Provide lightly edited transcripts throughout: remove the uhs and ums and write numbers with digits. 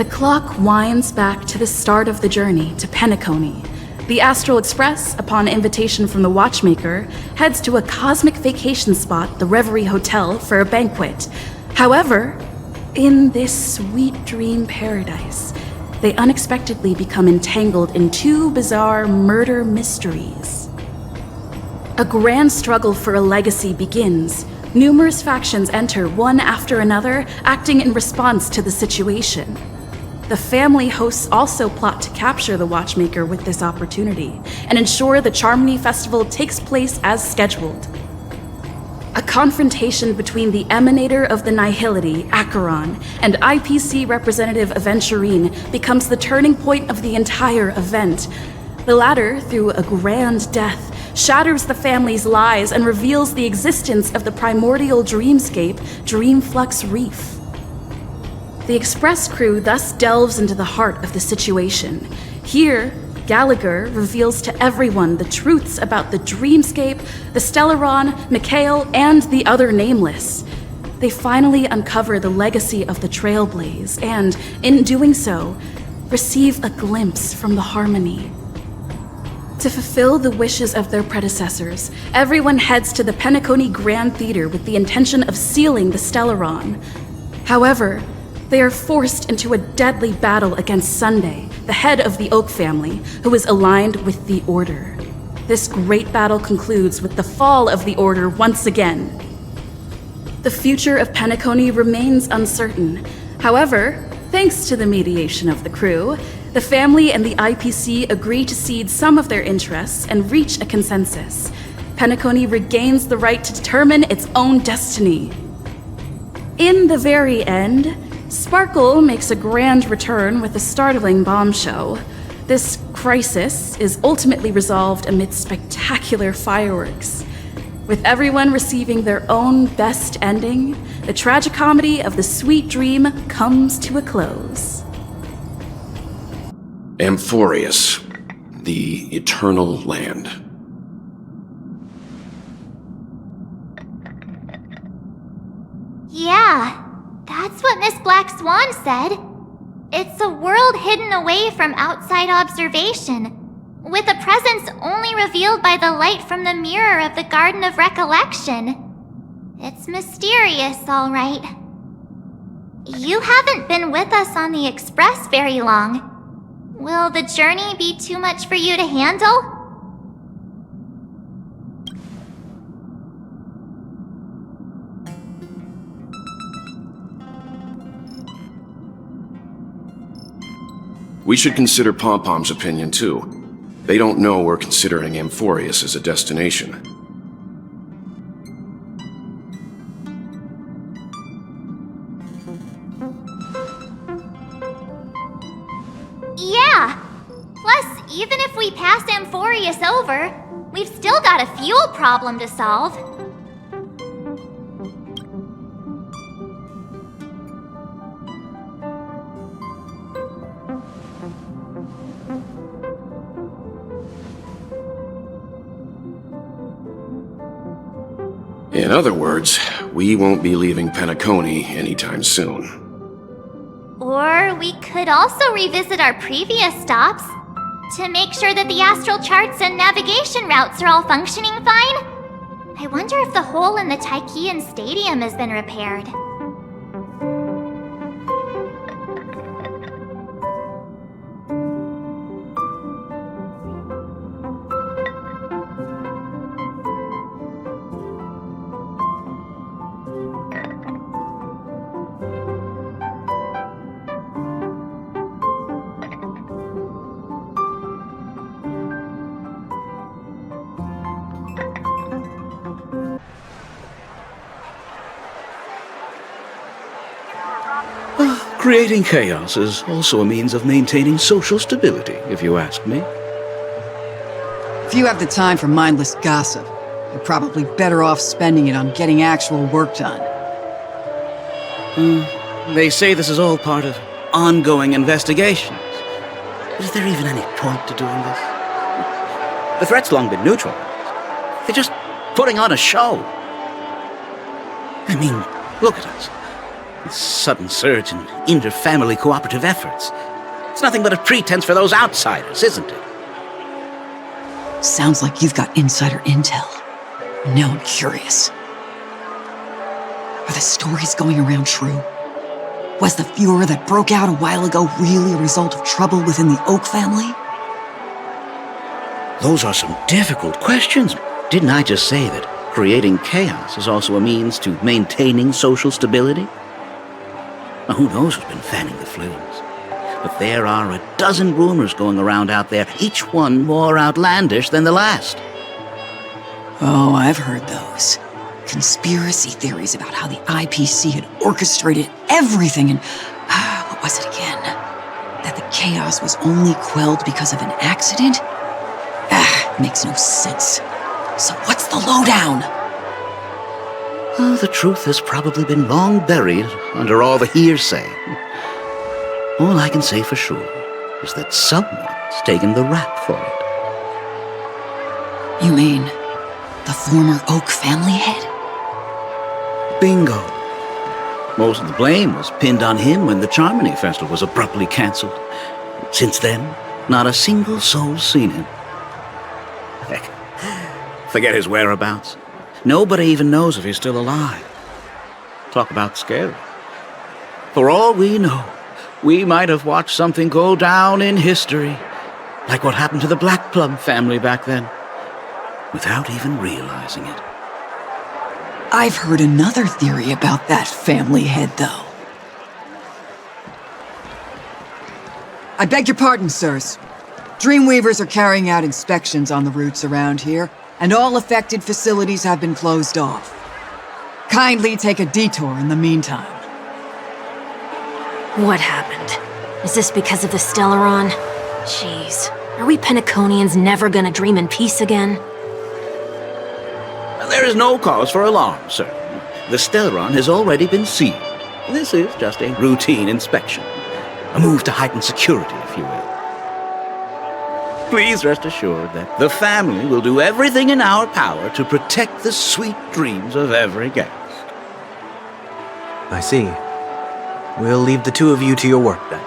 The clock winds back to the start of the journey to Penacony. The Astral Express, upon invitation from the watchmaker, heads to a cosmic vacation spot, the Reverie Hotel, for a banquet. However, in this sweet dream paradise, they unexpectedly become entangled in two bizarre murder mysteries. A grand struggle for a legacy begins. Numerous factions enter one after another, acting in response to the situation. The family hosts also plot to capture the watchmaker with this opportunity and ensure the Charmony Festival takes place as scheduled. A confrontation between the emanator of the Nihility, Acheron, and IPC representative Aventurine becomes the turning point of the entire event. The latter, through a grand death, shatters the family's lies and reveals the existence of the primordial dreamscape, Dreamflux Reef. The Express crew thus delves into the heart of the situation. Here, Gallagher reveals to everyone the truths about the dreamscape, the Stellaron, Mikhail, and the other nameless. They finally uncover the legacy of the Trailblaze and, in doing so, receive a glimpse from the Harmony. To fulfill the wishes of their predecessors, everyone heads to the Penacony Grand Theater with the intention of sealing the Stellaron. However, they are forced into a deadly battle against Sunday, the head of the Oak family, who is aligned with the Order. This great battle concludes with the fall of the Order once again. The future of Penacony remains uncertain. However, thanks to the mediation of the crew, the family and the IPC agree to cede some of their interests and reach a consensus. Penacony regains the right to determine its own destiny. In the very end, Sparkle makes a grand return with a startling bombshell. This crisis is ultimately resolved amid spectacular fireworks. With everyone receiving their own best ending, the tragicomedy of the sweet dream comes to a close. Amphorius, the Eternal Land. Yeah, that's what Miss Black Swan said. It's a world hidden away from outside observation, with a presence only revealed by the light from the mirror of the Garden of Recollection. It's mysterious, all right. You haven't been with us on the Express very long. Will the journey be too much for you to handle? We should consider Pom-Pom's opinion, too. They don't know we're considering Amphorius as a destination. Yeah! Plus, even if we pass Amphorius over, we've still got a fuel problem to solve. In other words, we won't be leaving Penacony anytime soon. Or we could also revisit our previous stops to make sure that the astral charts and navigation routes are all functioning fine. I wonder if the hole in the Tychean Stadium has been repaired. Creating chaos is also a means of maintaining social stability, if you ask me. If you have the time for mindless gossip, you're probably better off spending it on getting actual work done. They say this is all part of ongoing investigations. Is there even any point to doing this? The threat's long been neutralized. They're just putting on a show. I mean, look at us. This sudden surge in inter-family cooperative efforts. It's nothing but a pretense for those outsiders, isn't it? Sounds like you've got insider intel. Now I'm curious. Are the stories going around true? Was the furor that broke out a while ago really a result of trouble within the Oak family? Those are some difficult questions. Didn't I just say that creating chaos is also a means to maintaining social stability? Now, who knows who's been fanning the flames? But there are a dozen rumors going around out there, each one more outlandish than the last. Oh, I've heard those. Conspiracy theories about how the IPC had orchestrated everything and... what was it again? That the chaos was only quelled because of an accident? Makes no sense. So what's the lowdown? Oh, the truth has probably been long buried under all the hearsay. All I can say for sure is that someone's taken the rap for it. You mean the former Oak family head? Bingo. Most of the blame was pinned on him when the Charmony Festival was abruptly cancelled. Since then, not a single soul's seen him. Heck, forget his whereabouts. Nobody even knows if he's still alive. Talk about scary. For all we know, we might have watched something go down in history, like what happened to the Black Plum family back then, without even realizing it. I've heard another theory about that family head, though. I beg your pardon, sirs. Dreamweavers are carrying out inspections on the routes around here, and all affected facilities have been closed off. Kindly take a detour in the meantime. What happened? Is this because of the Stellaron? Jeez, are we Penaconians never gonna dream in peace again? There is no cause for alarm, sir. The Stellaron has already been sealed. This is just a routine inspection. A move to heighten security, if you will. Please rest assured that the family will do everything in our power to protect the sweet dreams of every guest. I see. We'll leave the two of you to your work then.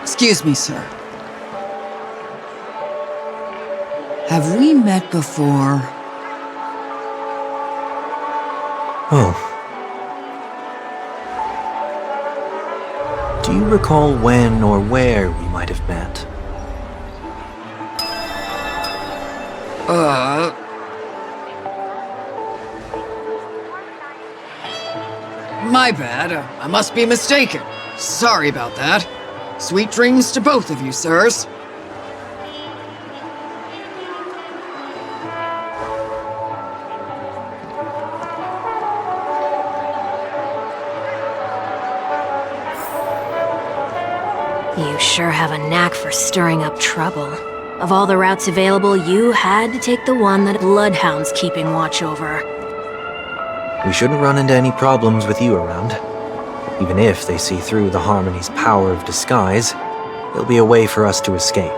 Excuse me, sir. Have we met before? Oh. Do you recall when or where we might have met? My bad. I must be mistaken. Sorry about that. Sweet dreams to both of you, sirs. You sure have a knack for stirring up trouble. Of all the routes available, you had to take the one that Bloodhound's keeping watch over. We shouldn't run into any problems with you around. Even if they see through the Harmony's power of disguise, there'll be a way for us to escape.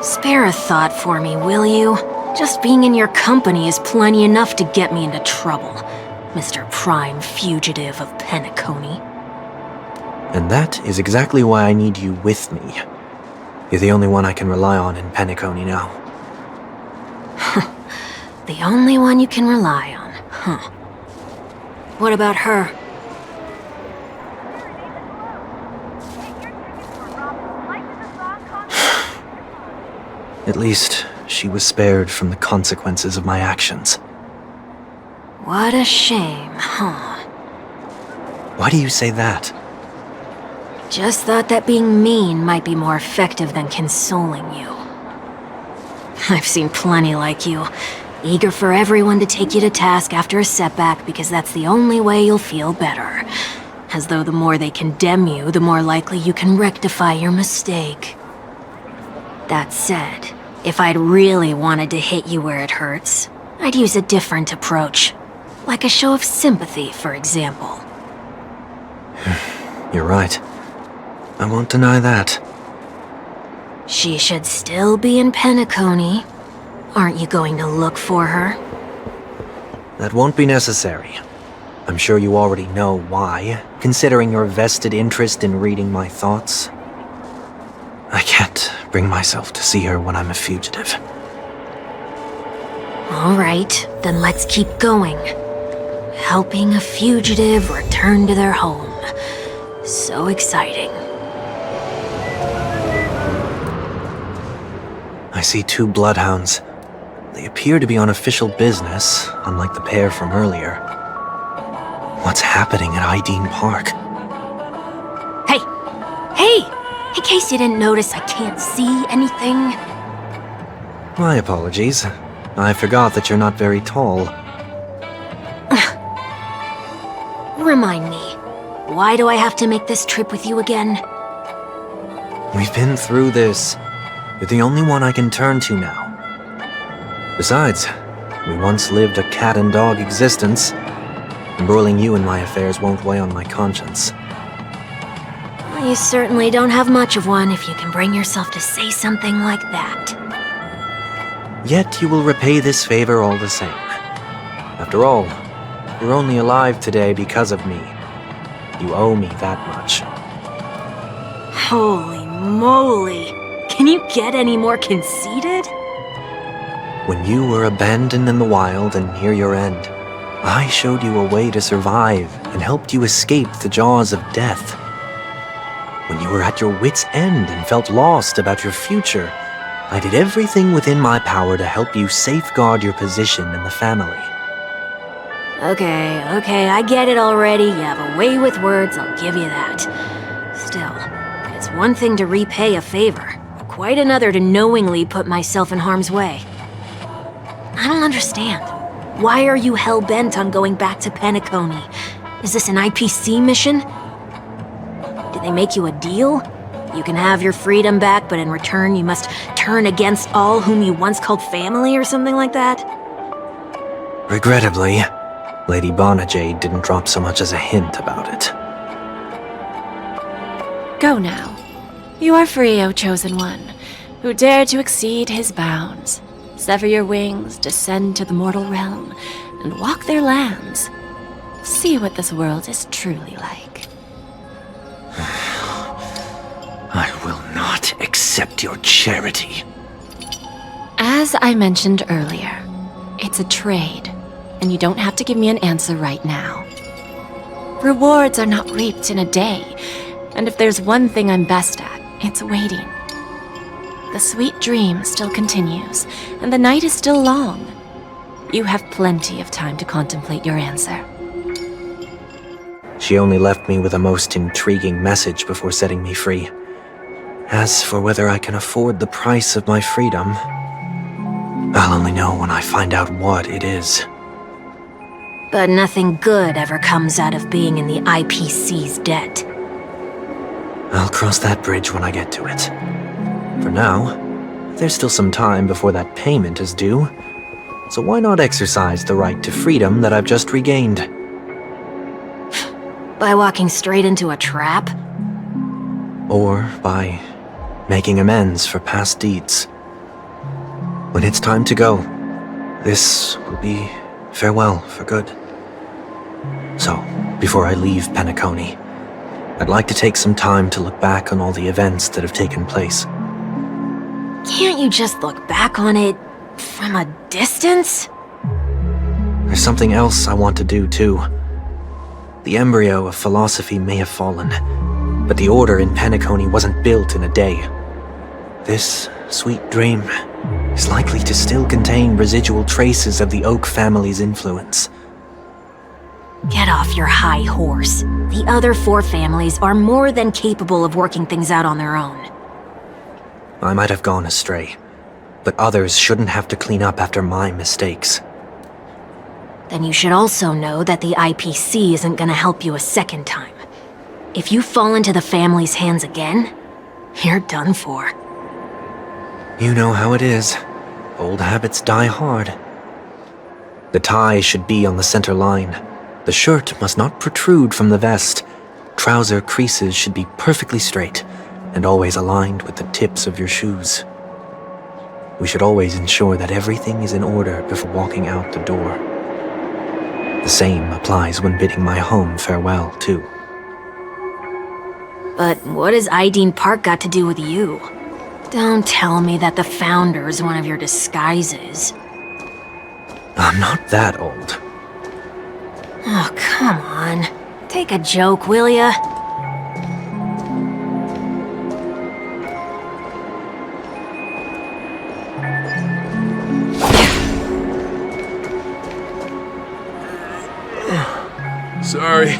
Spare a thought for me, will you? Just being in your company is plenty enough to get me into trouble, Mr. Prime Fugitive of Penacony. And that is exactly why I need you with me. You're the only one I can rely on in Penacony now. The only one you can rely on, huh? What about her? At least, she was spared from the consequences of my actions. What a shame, huh? Why do you say that? Just thought that being mean might be more effective than consoling you. I've seen plenty like you, eager for everyone to take you to task after a setback because that's the only way you'll feel better. As though the more they condemn you, the more likely you can rectify your mistake. That said, if I'd really wanted to hit you where it hurts, I'd use a different approach. Like a show of sympathy, for example. You're right. I won't deny that. She should still be in Penacony. Aren't you going to look for her? That won't be necessary. I'm sure you already know why, considering your vested interest in reading my thoughts. I can't bring myself to see her when I'm a fugitive. All right, then let's keep going. Helping a fugitive return to their home. So exciting. I see 2 bloodhounds. They appear to be on official business, unlike the pair from earlier. What's happening at Ideen Park? Hey! Hey! In case you didn't notice, I can't see anything. My apologies. I forgot that you're not very tall. Remind me, why do I have to make this trip with you again? We've been through this. You're the only one I can turn to now. Besides, we once lived a cat-and-dog existence. Embroiling you in my affairs won't weigh on my conscience. Well, you certainly don't have much of one if you can bring yourself to say something like that. Yet you will repay this favor all the same. After all, you're only alive today because of me. You owe me that much. Holy moly! Can you get any more conceited? When you were abandoned in the wild and near your end, I showed you a way to survive and helped you escape the jaws of death. When you were at your wit's end and felt lost about your future, I did everything within my power to help you safeguard your position in the family. Okay, I get it already. You have a way with words, I'll give you that. Still, it's one thing to repay a favor, quite another to knowingly put myself in harm's way. I don't understand. Why are you hell-bent on going back to Penacony? Is this an IPC mission? Did they make you a deal? You can have your freedom back, but in return you must turn against all whom you once called family or something like that? Regrettably, Lady Bonajade didn't drop so much as a hint about it. Go now. You are free, O Chosen One, who dare to exceed his bounds. Sever your wings, descend to the mortal realm, and walk their lands. See what this world is truly like. I will not accept your charity. As I mentioned earlier, it's a trade, and you don't have to give me an answer right now. Rewards are not reaped in a day, and if there's one thing I'm best at, it's waiting. The sweet dream still continues, and the night is still long. You have plenty of time to contemplate your answer. She only left me with a most intriguing message before setting me free. As for whether I can afford the price of my freedom, I'll only know when I find out what it is. But nothing good ever comes out of being in the IPC's debt. I'll cross that bridge when I get to it. For now, there's still some time before that payment is due, so why not exercise the right to freedom that I've just regained? By walking straight into a trap? Or by making amends for past deeds. When it's time to go, this will be farewell for good. So, before I leave Penacony, I'd like to take some time to look back on all the events that have taken place. Can't you just look back on it from a distance? There's something else I want to do too. The embryo of philosophy may have fallen, but the order in Penacony wasn't built in a day. This sweet dream is likely to still contain residual traces of the Oak family's influence. Get off your high horse. The other 4 families are more than capable of working things out on their own. I might have gone astray, but others shouldn't have to clean up after my mistakes. Then you should also know that the IPC isn't gonna help you a second time. If you fall into the family's hands again, you're done for. You know how it is. Old habits die hard. The tie should be on the center line. The shirt must not protrude from the vest. Trouser creases should be perfectly straight, and always aligned with the tips of your shoes. we should always ensure that everything is in order before walking out the door. The same applies when bidding my home farewell, too. But what has Ideen Park got to do with you? Don't tell me that the Founder's one of your disguises. I'm not that old. Oh, come on. Take a joke, will ya? Sorry,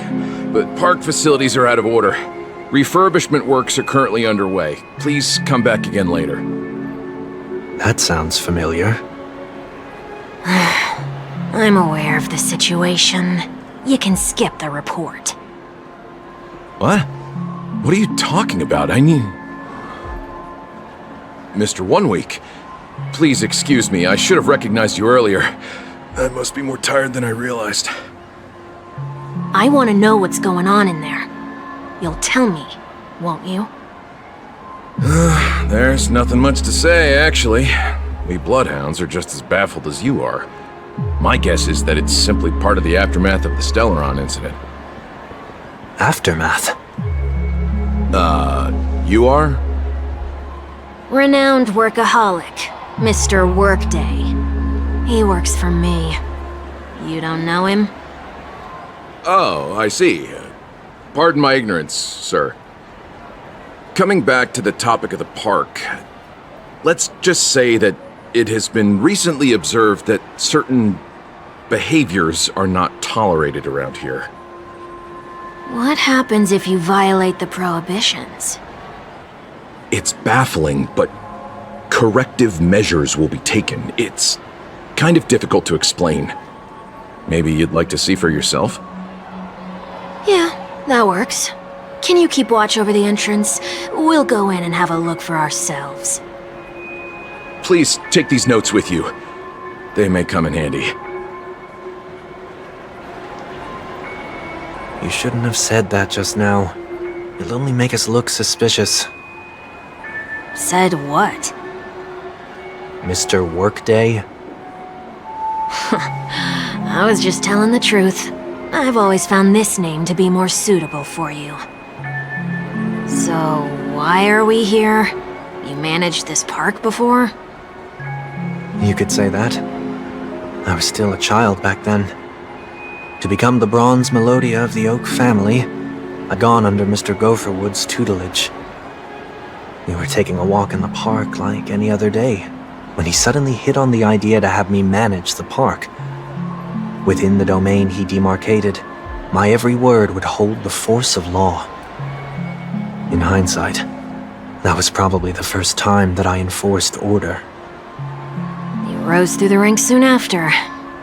but park facilities are out of order. Refurbishment works are currently underway. Please come back again later. That sounds familiar. I'm aware of the situation. You can skip the report. What? What are you talking about? I mean... Mr. 1 Week, please excuse me. I should have recognized you earlier. I must be more tired than I realized. I want to know what's going on in there. You'll tell me, won't you? There's nothing much to say, actually. We Bloodhounds are just as baffled as you are. My guess is that it's simply part of the aftermath of the Stellaron incident. Aftermath? You are? Renowned workaholic, Mr. Workday. He works for me. You don't know him? Oh, I see. Pardon my ignorance, sir. Coming back to the topic of the park, let's just say that it has been recently observed that certain behaviors are not tolerated around here. What happens if you violate the prohibitions? It's baffling, but corrective measures will be taken. It's kind of difficult to explain. Maybe you'd like to see for yourself? Yeah, that works. Can you keep watch over the entrance? We'll go in and have a look for ourselves. Please take these notes with you. They may come in handy. You shouldn't have said that just now. It'll only make us look suspicious. Said what? Mr. Workday? I was just telling the truth. I've always found this name to be more suitable for you. So, why are we here? You managed this park before? You could say that. I was still a child back then. To become the bronze Melodia of the Oak family, I'd gone under Mr. Gopherwood's tutelage. We were taking a walk in the park like any other day, when he suddenly hit on the idea to have me manage the park. Within the domain he demarcated, my every word would hold the force of law. In hindsight, that was probably the first time that I enforced order. You rose through the ranks soon after.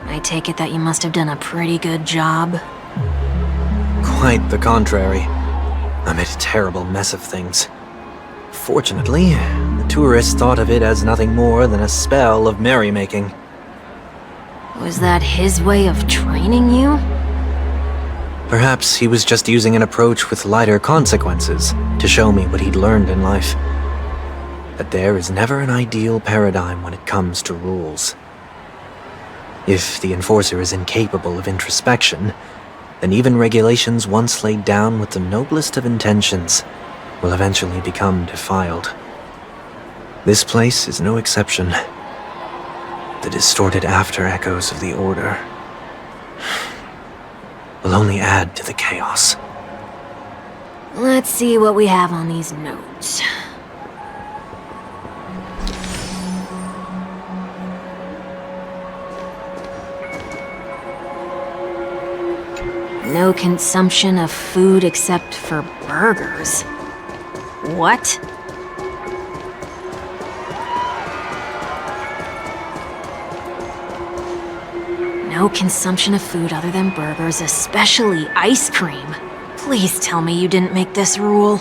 I take it that you must have done a pretty good job. Quite the contrary. I made a terrible mess of things. Fortunately, the tourists thought of it as nothing more than a spell of merrymaking. Was that his way of training you? Perhaps he was just using an approach with lighter consequences to show me what he'd learned in life. That there is never an ideal paradigm when it comes to rules. If the enforcer is incapable of introspection, then even regulations once laid down with the noblest of intentions will eventually become defiled. This place is no exception. The distorted after-echoes of the Order will only add to the chaos. Let's see what we have on these notes. No consumption of food except for burgers. What? No consumption of food other than burgers, especially ice cream. Please tell me you didn't make this rule.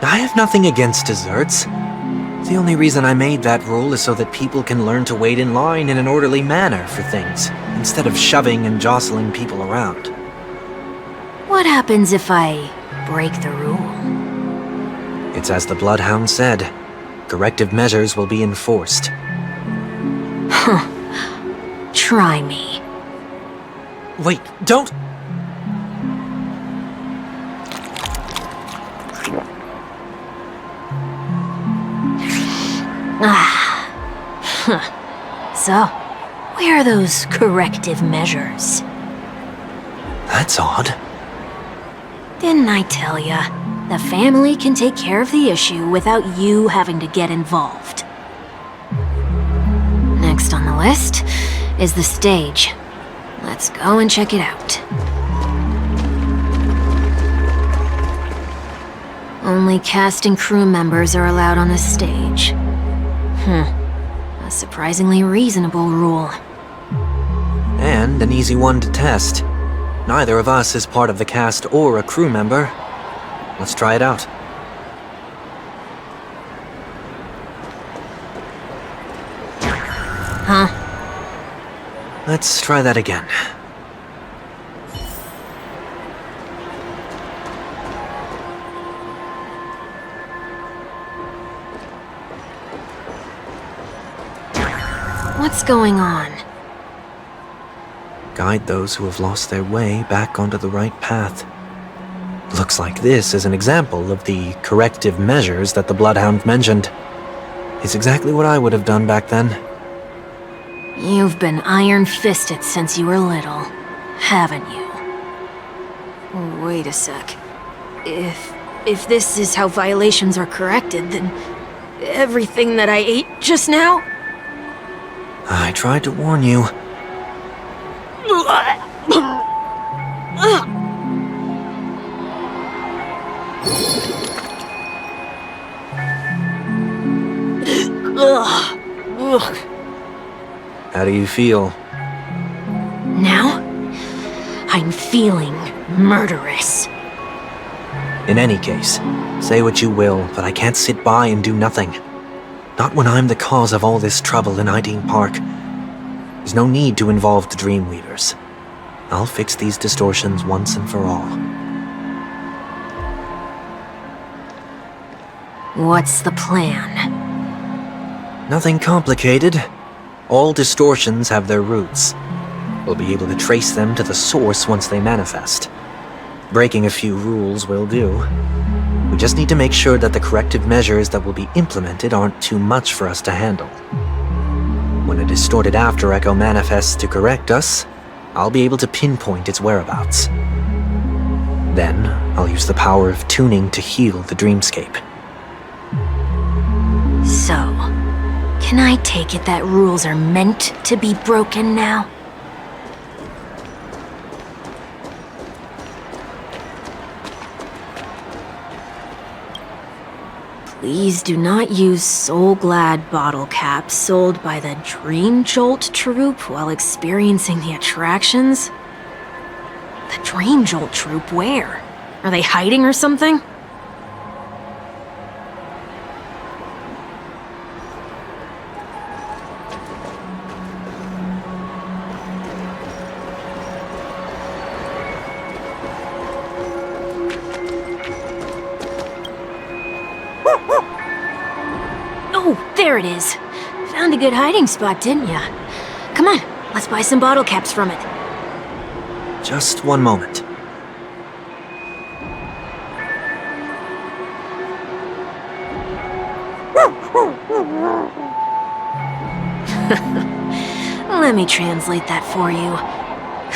I have nothing against desserts. The only reason I made that rule is so that people can learn to wait in line in an orderly manner for things, instead of shoving and jostling people around. What happens if I break the rule? It's as the Bloodhound said. corrective measures will be enforced. Try me. Wait, don't! So, where are those corrective measures? That's odd. Didn't I tell ya? The family can take care of the issue without you having to get involved. Next on the list is the stage. Let's go and check it out. Only cast and crew members are allowed on the stage. A surprisingly reasonable rule. And an easy one to test. Neither of us is part of the cast or a crew member. Let's try it out. Huh? Let's try that again. What's going on? Guide those who have lost their way back onto the right path. Looks like this is an example of the corrective measures that the Bloodhound mentioned. It's exactly what I would have done back then. You've been iron-fisted since you were little, haven't you? Wait a sec. If this is how violations are corrected, then everything that I ate just now? I tried to warn you. How do you feel? Now, I'm feeling murderous. In any case, say what you will, but I can't sit by and do nothing. Not when I'm the cause of all this trouble in Ideen Park. There's no need to involve the Dreamweavers. I'll fix these distortions once and for all. What's the plan? Nothing complicated. All distortions have their roots. We'll be able to trace them to the source once they manifest. Breaking a few rules will do. We just need to make sure that the corrective measures that will be implemented aren't too much for us to handle. When a distorted after echo manifests to correct us, I'll be able to pinpoint its whereabouts. Then, I'll use the power of tuning to heal the dreamscape. So, can I take it that rules are meant to be broken now? Please do not use Soul Glad bottle caps sold by the Dream Jolt troupe while experiencing the attractions. The Dream Jolt troupe, where? Are they hiding or something? There it is. Found a good hiding spot, didn't ya? Come on, let's buy some bottle caps from it. Just one moment. Let me translate that for you.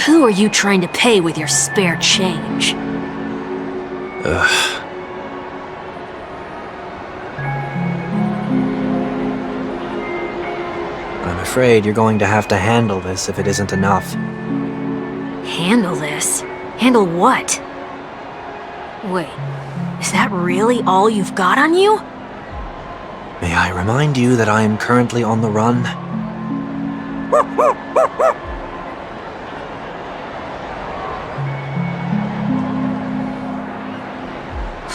Who are you trying to pay with your spare change? I'm afraid you're going to have to handle this if it isn't enough. Handle this? Handle what? Wait, is that really all you've got on you? May I remind you that I am currently on the run?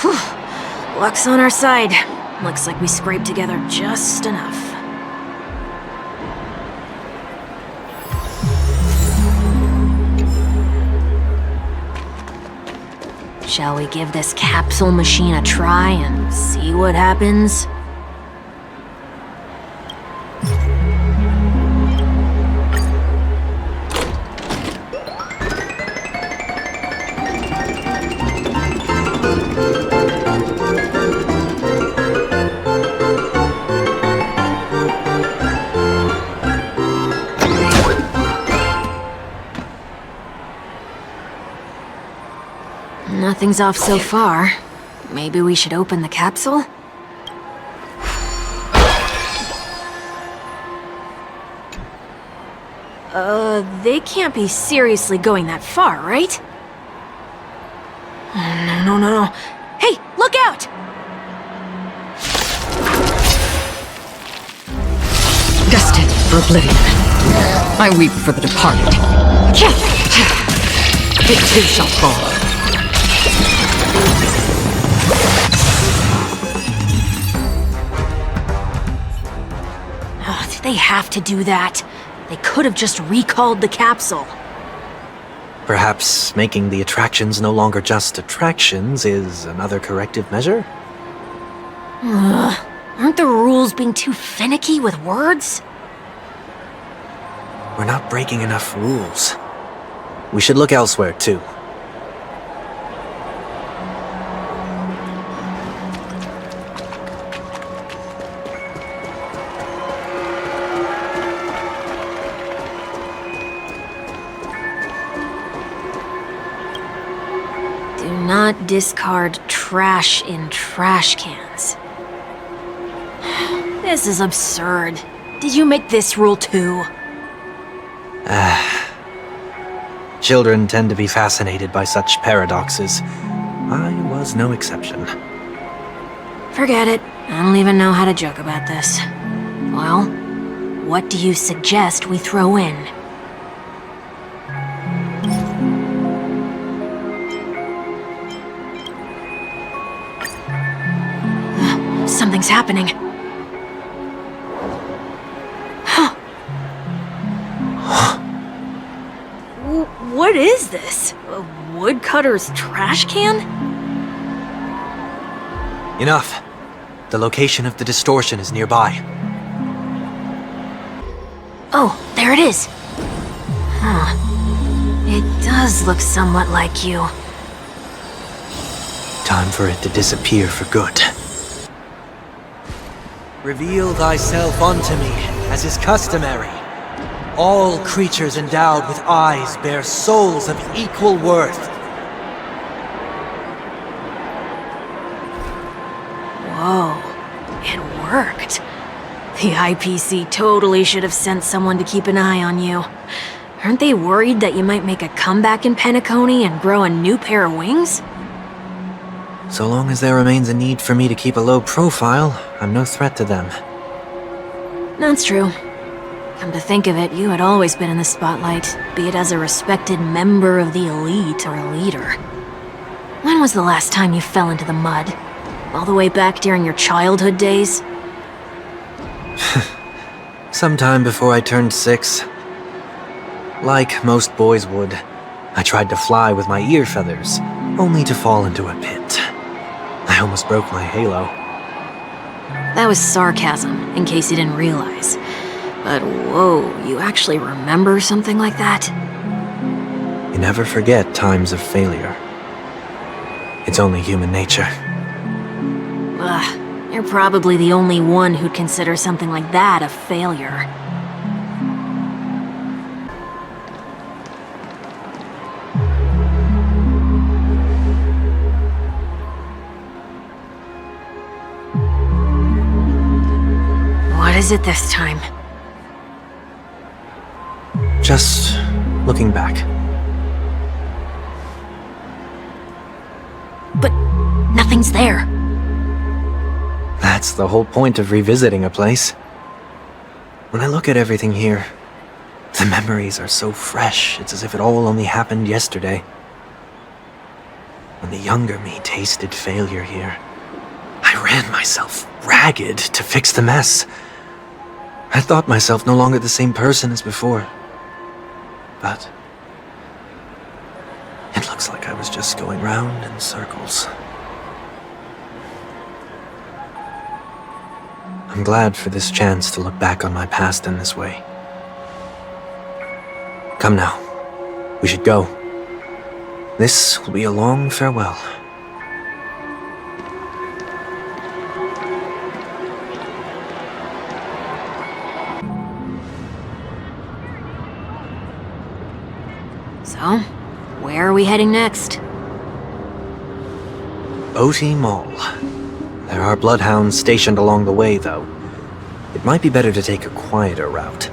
Whew. Luck's on our side. Looks like we scraped together just enough. Shall we give this capsule machine a try and see what happens? Nothing's off so far. Maybe we should open the capsule? They can't be seriously going that far, right? Oh, no. Hey, look out! Destined for oblivion. I weep for the departed. It too shall fall. Oh, did they have to do that? They could have just recalled the capsule. Perhaps making the attractions no longer just attractions is another corrective measure? Aren't the rules being too finicky with words? We're not breaking enough rules. We should look elsewhere, too. Do not discard trash in trash cans. This is absurd. Did you make this rule too? Children tend to be fascinated by such paradoxes. I was no exception. Forget it. I don't even know how to joke about this. Well, what do you suggest we throw in? Something's happening. What is this? A woodcutter's trash can? Enough. The location of the distortion is nearby. Oh, there it is. Huh. It does look somewhat like you. Time for it to disappear for good. Reveal thyself unto me, as is customary. All creatures endowed with eyes bear souls of equal worth. Whoa, it worked. The IPC totally should have sent someone to keep an eye on you. Aren't they worried that you might make a comeback in Penacony and grow a new pair of wings? So long as there remains a need for me to keep a low profile, I'm no threat to them. That's true. Come to think of it, you had always been in the spotlight, be it as a respected member of the elite or a leader. When was the last time you fell into the mud? All the way back during your childhood days? Sometime before I turned 6. Like most boys would, I tried to fly with my ear feathers, only to fall into a pit. I almost broke my halo. That was sarcasm, in case you didn't realize. But whoa, you actually remember something like that? You never forget times of failure. It's only human nature. Ugh, you're probably the only one who'd consider something like that a failure. What is it this time? Just looking back. But nothing's there. That's the whole point of revisiting a place. When I look at everything here, the memories are so fresh, it's as if it all only happened yesterday. When the younger me tasted failure here, I ran myself ragged to fix the mess. I thought myself no longer the same person as before. But it looks like I was just going round in circles. I'm glad for this chance to look back on my past in this way. Come now, we should go. This will be a long farewell. So, where are we heading next? OT Mall. There are bloodhounds stationed along the way, though. It might be better to take a quieter route.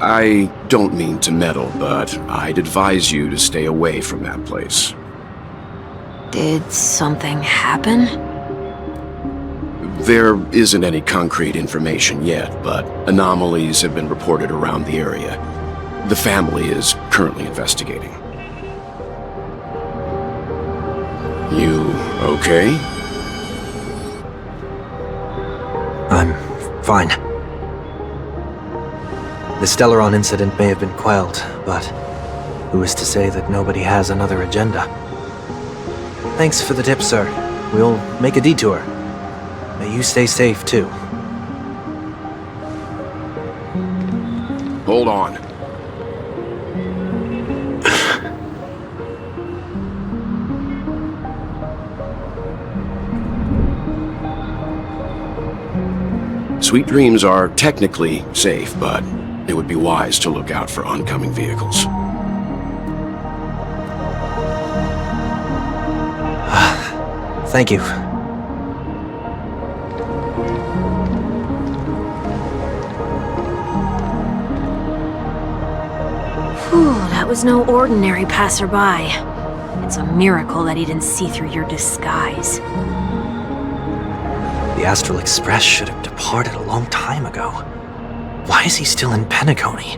I don't mean to meddle, but I'd advise you to stay away from that place. Did something happen? There isn't any concrete information yet, but anomalies have been reported around the area. The family is currently investigating. You okay? I'm fine. The Stellaron incident may have been quelled, but who is to say that nobody has another agenda? Thanks for the tip, sir. We'll make a detour. May you stay safe, too. Hold on. Sweet Dreams are technically safe, but it would be wise to look out for oncoming vehicles. Thank you. Whew, that was no ordinary passerby. It's a miracle that he didn't see through your disguise. The Astral Express should have departed a long time ago. Why is he still in Penacony?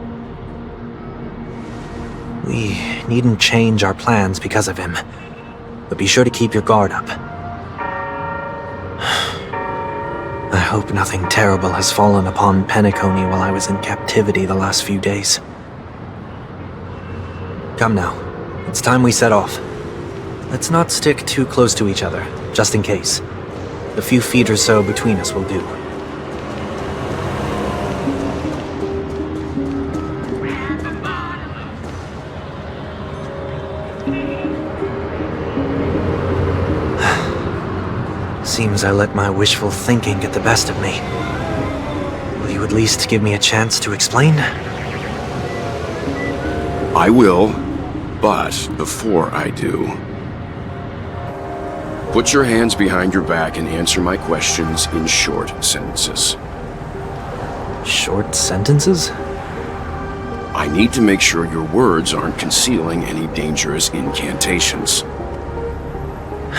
We needn't change our plans because of him, but be sure to keep your guard up. I hope nothing terrible has fallen upon Penacony while I was in captivity the last few days. Come now, it's time we set off. Let's not stick too close to each other, just in case. A few feet or so between us will do. Seems I let my wishful thinking get the best of me. Will you at least give me a chance to explain? I will, but before I do, put your hands behind your back and answer my questions in short sentences. Short sentences? I need to make sure your words aren't concealing any dangerous incantations.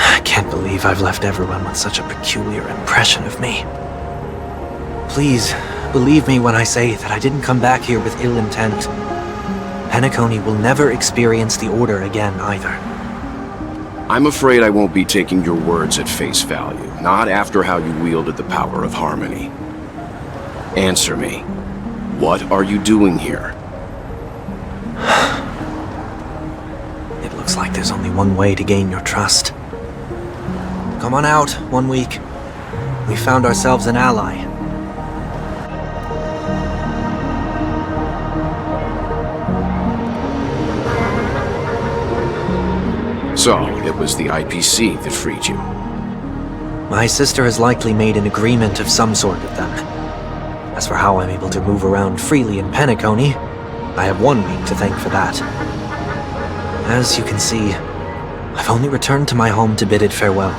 I can't believe I've left everyone with such a peculiar impression of me. Please, believe me when I say that I didn't come back here with ill intent. Penacony will never experience the Order again, either. I'm afraid I won't be taking your words at face value, not after how you wielded the power of harmony. Answer me. What are you doing here? It looks like there's only one way to gain your trust. Come on out, 1 week. We found ourselves an ally. So, it was the IPC that freed you. My sister has likely made an agreement of some sort with them. As for how I'm able to move around freely in Penacony, I have 1 week to thank for that. As you can see, I've only returned to my home to bid it farewell.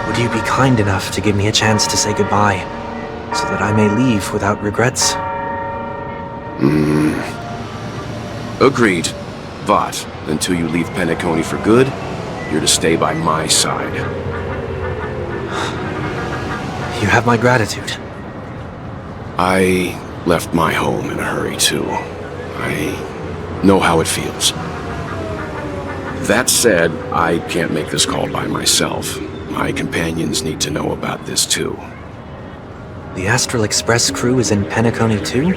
Would you be kind enough to give me a chance to say goodbye, so that I may leave without regrets? Agreed. But, until you leave Penacony for good, you're to stay by my side. You have my gratitude. I left my home in a hurry, too. I know how it feels. That said, I can't make this call by myself. My companions need to know about this, too. The Astral Express crew is in Penacony, too?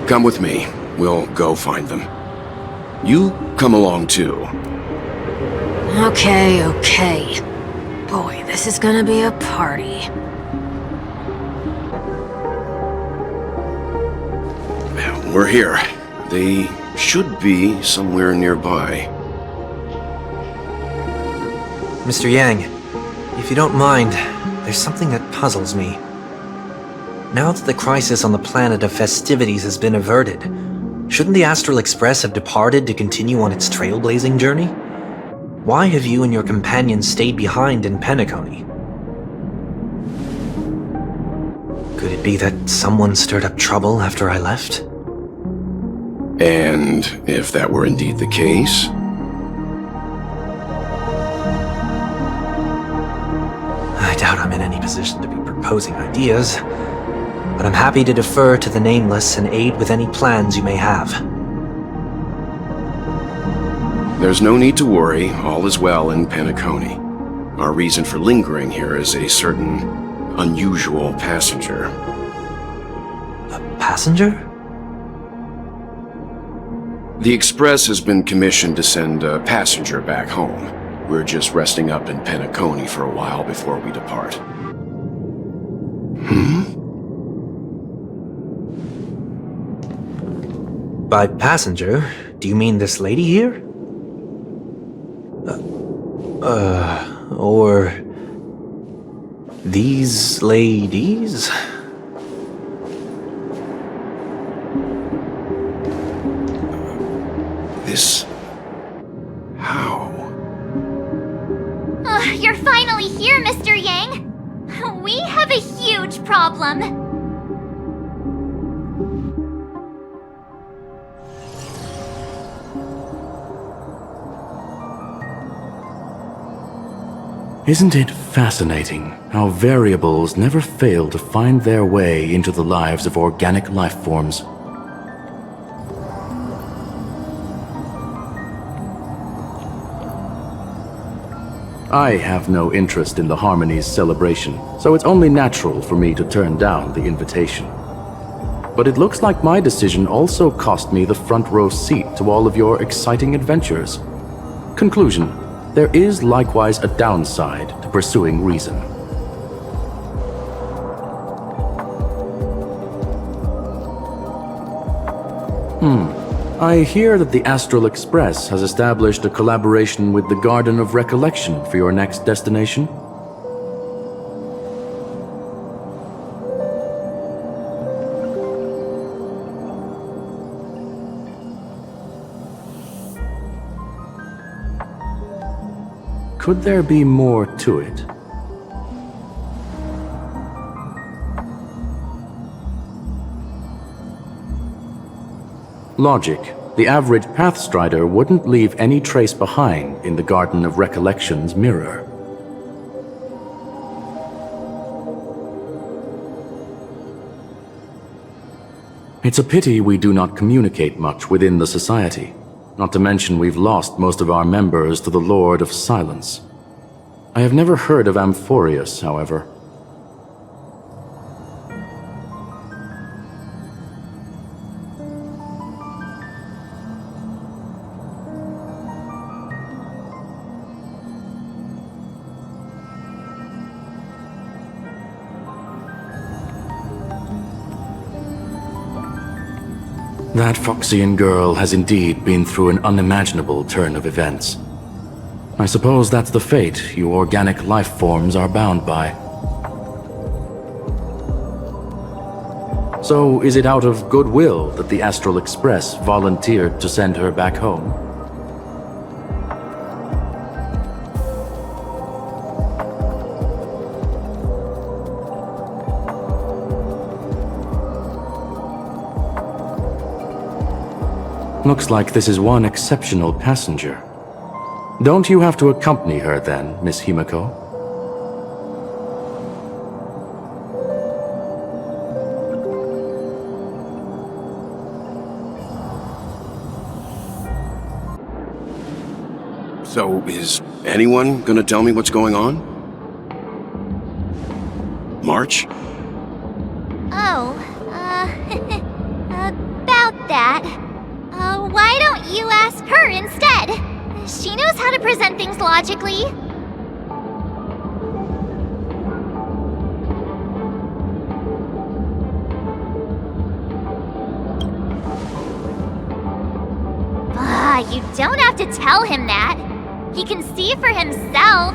Come with me. We'll go find them. You come along, too. Okay. Boy, this is gonna be a party. We're here. They should be somewhere nearby. Mr. Yang, if you don't mind, there's something that puzzles me. Now that the crisis on the planet of festivities has been averted, Shouldn't the Astral Express have departed to continue on its trailblazing journey? Why have you and your companions stayed behind in Penacony? Could it be that someone stirred up trouble after I left? And if that were indeed the case, I doubt I'm in any position to be proposing ideas, but I'm happy to defer to the Nameless and aid with any plans you may have. there's no need to worry. All is well in Penacony. Our reason for lingering here is a certain unusual passenger. A passenger? The Express has been commissioned to send a passenger back home. We're just resting up in Penacony for a while before we depart. By passenger, do you mean this lady here? Or these ladies? This... how? You're finally here, Mr. Yang. We have a huge problem. Isn't it fascinating how variables never fail to find their way into the lives of organic life forms? I have no interest in the Harmony's celebration, so it's only natural for me to turn down the invitation. But it looks like my decision also cost me the front row seat to all of your exciting adventures. Conclusion: there is likewise a downside to pursuing reason. I hear that the Astral Express has established a collaboration with the Garden of Recollection for your next destination. Could there be more to it? Logic. The average Pathstrider wouldn't leave any trace behind in the Garden of Recollection's mirror. It's a pity we do not communicate much within the society. Not to mention we've lost most of our members to the Lord of Silence. I have never heard of Amphorius, however. That Foxian girl has indeed been through an unimaginable turn of events. I suppose that's the fate you organic life forms are bound by. So, is it out of goodwill that the Astral Express volunteered to send her back home? Looks like this is one exceptional passenger. Don't you have to accompany her then, Miss Himiko? So, is anyone gonna tell me what's going on? March? Oh, about that. Why don't you ask her instead? She knows how to present things logically. You don't have to tell him that. He can see for himself.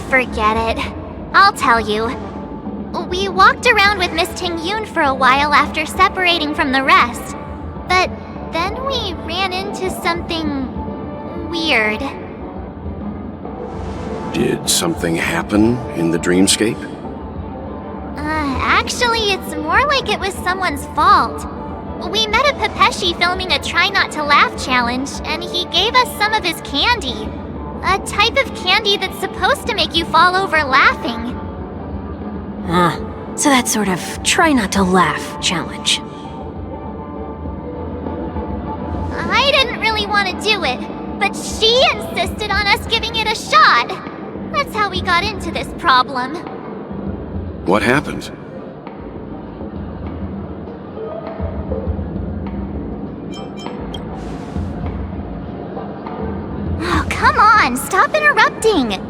Forget it. I'll tell you. We walked around with Miss Ting-yoon for a while after separating from the rest. But then we ran into something weird. Did something happen in the dreamscape? Actually, it's more like it was someone's fault. We met a Pepeshi filming a Try Not to Laugh challenge, and he gave us some of his candy. A type of candy that's supposed to make you fall over laughing. So that sort of try not to laugh challenge. I didn't really want to do it, but she insisted on us giving it a shot. That's how we got into this problem. What happened? Oh, come on, stop interrupting.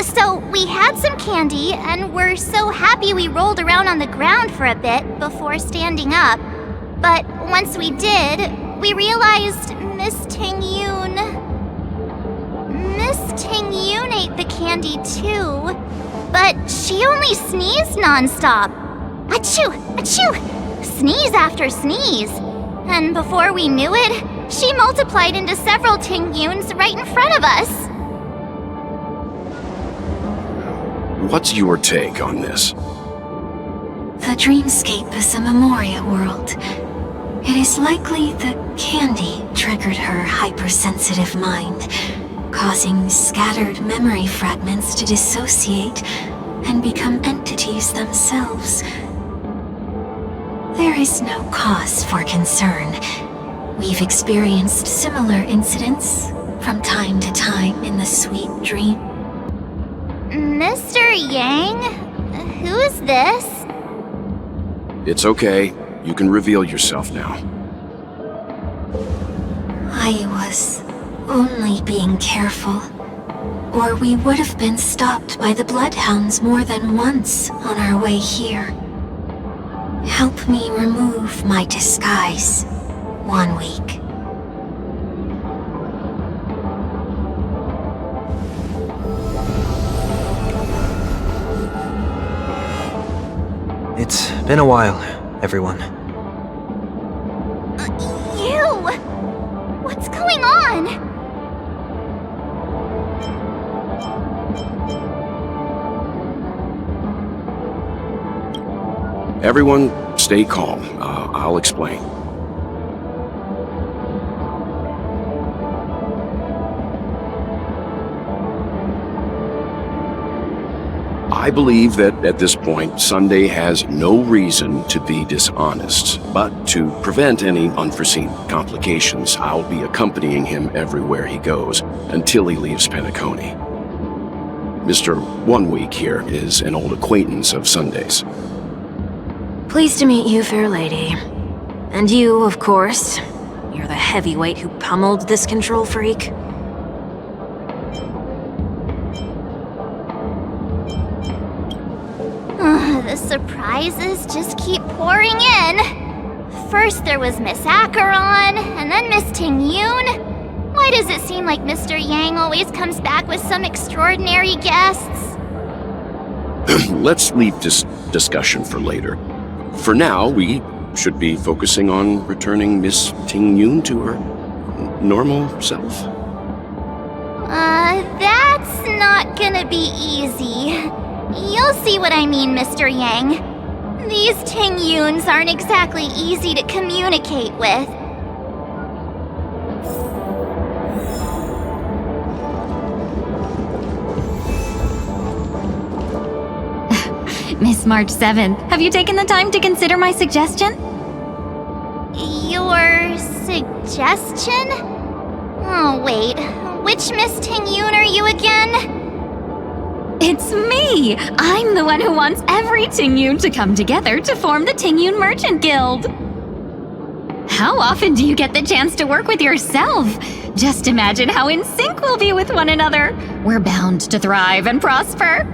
So, we had some candy, and we're so happy we rolled around on the ground for a bit before standing up. But once we did, we realized Miss Ting-yoon ate the candy too. But she only sneezed nonstop. Achoo! Achoo! Sneeze after sneeze. And before we knew it, she multiplied into several Ting-yoons right in front of us. What's your take on this? The dreamscape is a memoria world. It is likely the candy triggered her hypersensitive mind, causing scattered memory fragments to dissociate and become entities themselves. There is no cause for concern. We've experienced similar incidents from time to time in the sweet dream. Mr. Yang? Who's this? It's okay. You can reveal yourself now. I was only being careful, or we would have been stopped by the bloodhounds more than once on our way here. Help me remove my disguise. 1 week. It's been a while, everyone. You! What's going on? Everyone, stay calm. I'll explain. I believe that at this point, Sunday has no reason to be dishonest, but to prevent any unforeseen complications, I'll be accompanying him everywhere he goes until he leaves Penacony. Mr. 1 Week here is an old acquaintance of Sunday's. Pleased to meet you, fair lady. And you, of course. You're the heavyweight who pummeled this control freak. The surprises just keep pouring in. First there was Miss Acheron, and then Miss Ting-yoon. Why does it seem like Mr. Yang always comes back with some extraordinary guests? Let's leave this discussion for later. For now, we should be focusing on returning Miss Ting-yoon to her normal self. That's not gonna be easy. You'll see what I mean, Mr. Yang. These Ting-yoons aren't exactly easy to communicate with. Miss March 7th, have you taken the time to consider my suggestion? Your suggestion? Oh, wait. Which Miss Ting-yoon are you again? It's me! I'm the one who wants every Ting-yoon to come together to form the Ting-yoon Merchant Guild. How often do you get the chance to work with yourself? Just imagine how in sync we'll be with one another. We're bound to thrive and prosper.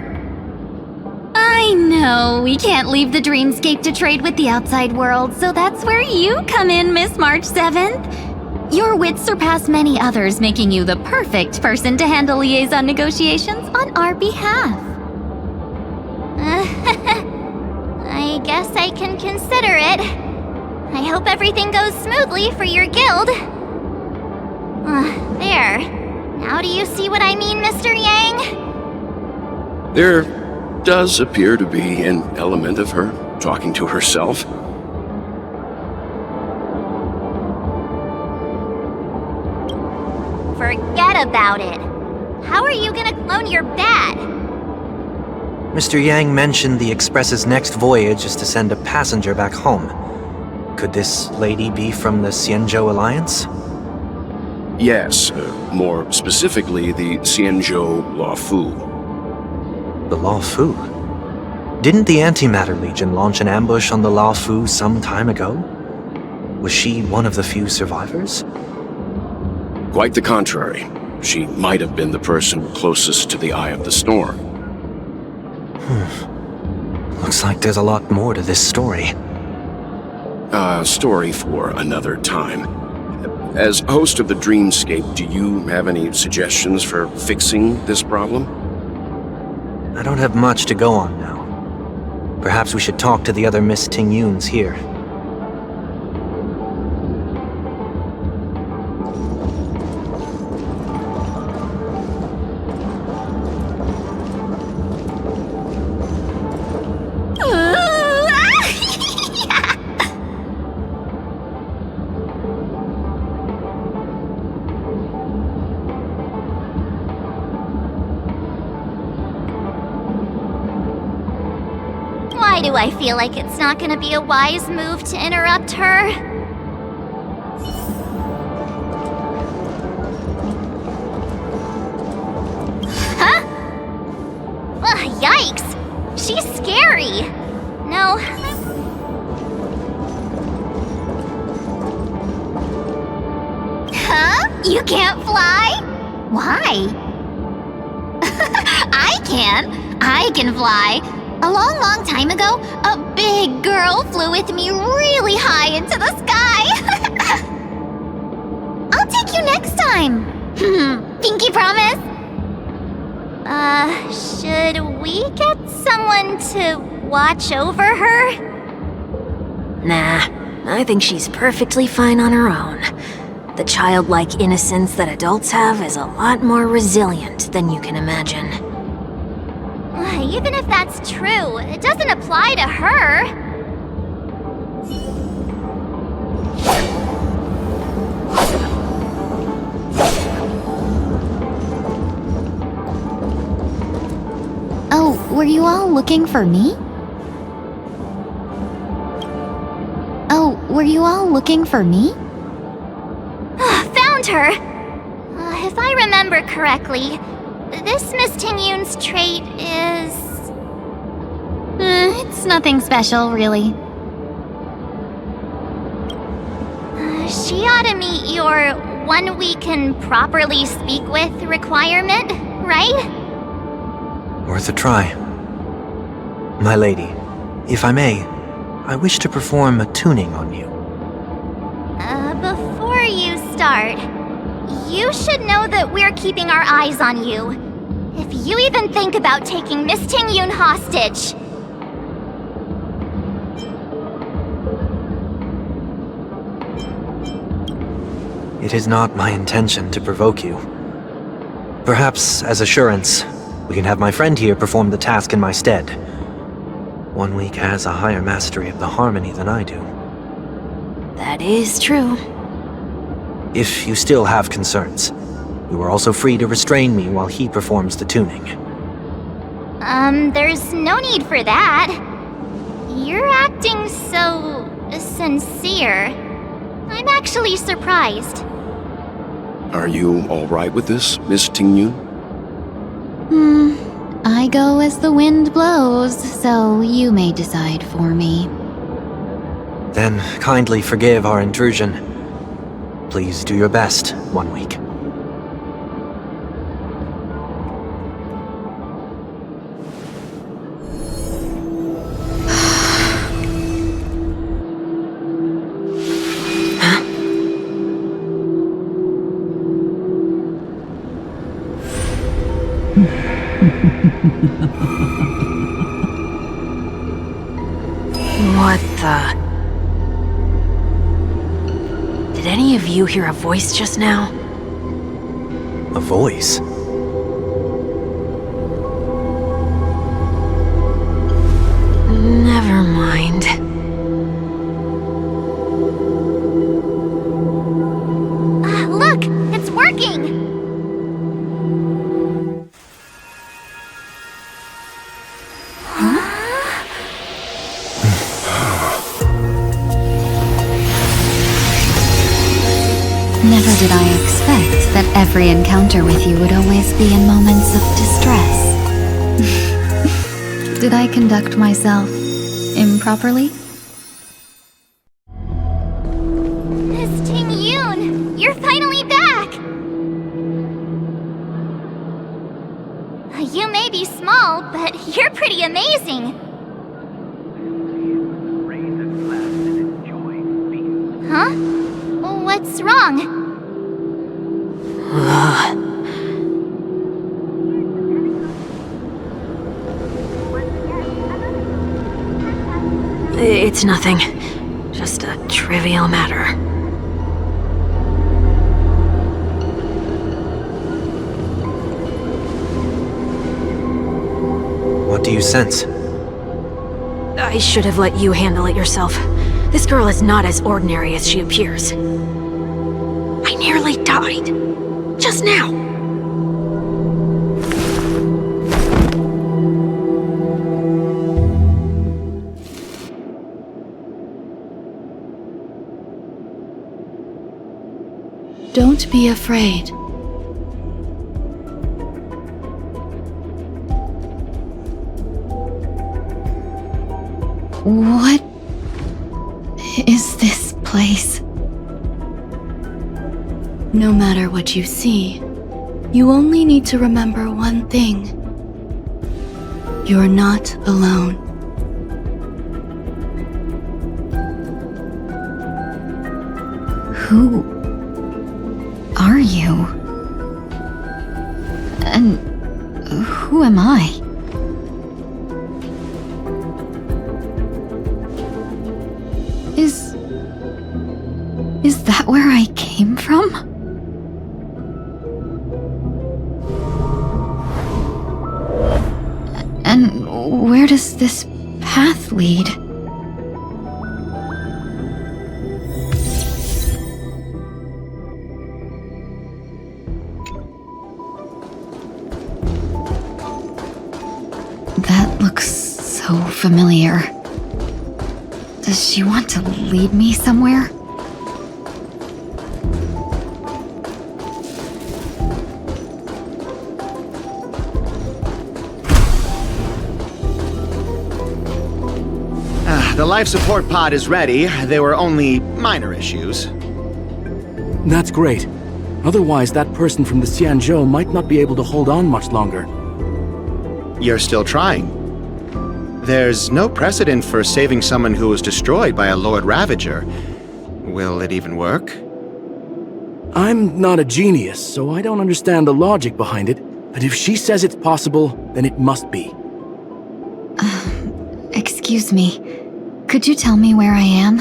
I know, we can't leave the dreamscape to trade with the outside world, so that's where you come in, Miss March 7th. Your wits surpass many others, making you the perfect person to handle liaison negotiations on our behalf. guess I can consider it. I hope everything goes smoothly for your guild. There. Now do you see what I mean, Mr. Yang? There does appear to be an element of her talking to herself. Forget about it. How are you gonna clone your bat? Mr. Yang mentioned the Express's next voyage is to send a passenger back home. Could this lady be from the Xianzhou Alliance? Yes, more specifically the Xianzhou Luofu. The Luofu? Didn't the Antimatter Legion launch an ambush on the Luofu some time ago? Was she one of the few survivors? Quite the contrary. She might have been the person closest to the eye of the storm. Looks like there's a lot more to this story. A story for another time. As host of the Dreamscape, do you have any suggestions for fixing this problem? I don't have much to go on now. Perhaps we should talk to the other Miss Tingyuns here. Why do I feel like it's not gonna be a wise move to interrupt her? Huh? Ugh, yikes! She's scary! No. Huh? You can't fly? Why? I can! I can fly! A long time ago, a big girl flew with me really high into the sky! I'll take you next time! Pinky promise? Should we get someone to watch over her? Nah, I think she's perfectly fine on her own. The childlike innocence that adults have is a lot more resilient than you can imagine. Even if that's true, it doesn't apply to her. Oh, were you all looking for me? Oh, were you all looking for me? Found her! If I remember correctly, this Miss Tingyun's trait is... It's nothing special, really. She ought to meet your one we can properly speak with requirement, right? Worth a try. My lady, if I may, I wish to perform a tuning on you. Before you start, you should know that we're keeping our eyes on you. If you even think about taking Miss Tingyun hostage... It is not my intention to provoke you. Perhaps, as assurance, we can have my friend here perform the task in my stead. One week has a higher mastery of the harmony than I do. That is true. If you still have concerns, you are also free to restrain me while he performs the tuning. There's no need for that. You're acting so... sincere. I'm actually surprised. Are you all right with this, Miss Tingyun? I go as the wind blows, so you may decide for me. Then kindly forgive our intrusion. Please do your best, 1 week. Did any of you hear a voice just now? A voice? Never mind. Look! It's working! Never did I expect that every encounter with you would always be in moments of distress. Did I conduct myself improperly? Miss Ting Yoon! You're finally back! You may be small, but you're pretty amazing! Huh? What's wrong? It's nothing. Just a trivial matter. What do you sense? I should have let you handle it yourself. This girl is not as ordinary as she appears. I nearly died. Just now. Don't be afraid. What is this place? No matter what you see, you only need to remember one thing. You're not alone. Who are you? And who am I? Is that where I came from? And where does this path lead? That looks so familiar. Does she want to lead me somewhere? The life support pod is ready. There were only minor issues. That's great. Otherwise, that person from the Xianzhou might not be able to hold on much longer. You're still trying. There's no precedent for saving someone who was destroyed by a Lord Ravager. Will it even work? I'm not a genius, so I don't understand the logic behind it, but if she says it's possible, then it must be. Excuse me. Could you tell me where I am?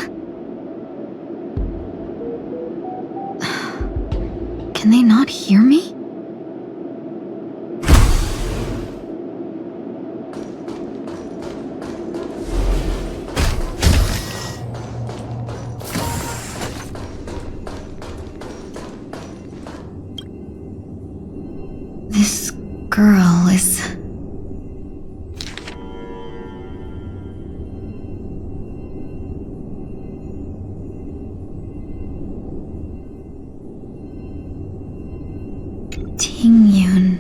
Can they not hear me? This girl is... Ting-Yoon.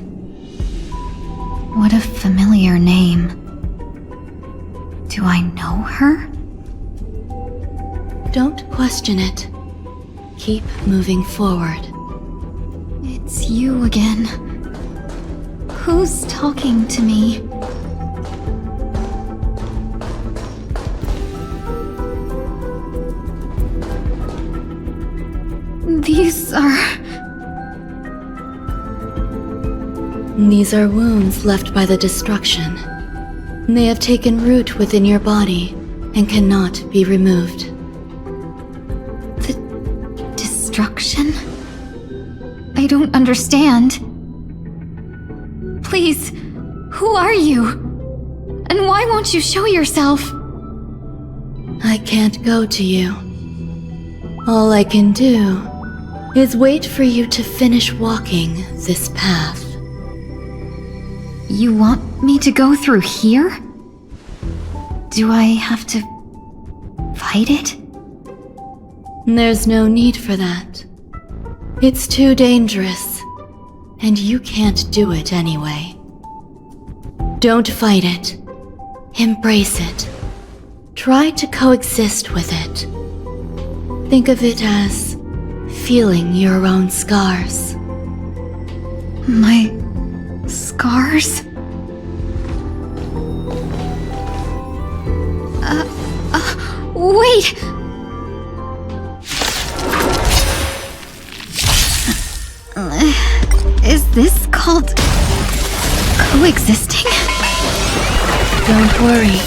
What a familiar name. Do I know her? Don't question it. Keep moving forward. It's you again. Who's talking to me? These are wounds left by the destruction. They have taken root within your body and cannot be removed. The destruction? I don't understand. Please, who are you? And why won't you show yourself? I can't go to you. All I can do is wait for you to finish walking this path. You want me to go through here? Do I have to fight it? There's no need for that. It's too dangerous, and you can't do it anyway. Don't fight it. Embrace it. Try to coexist with it. Think of it as feeling your own scars. My scars? Wait! Is this called coexisting? Don't worry.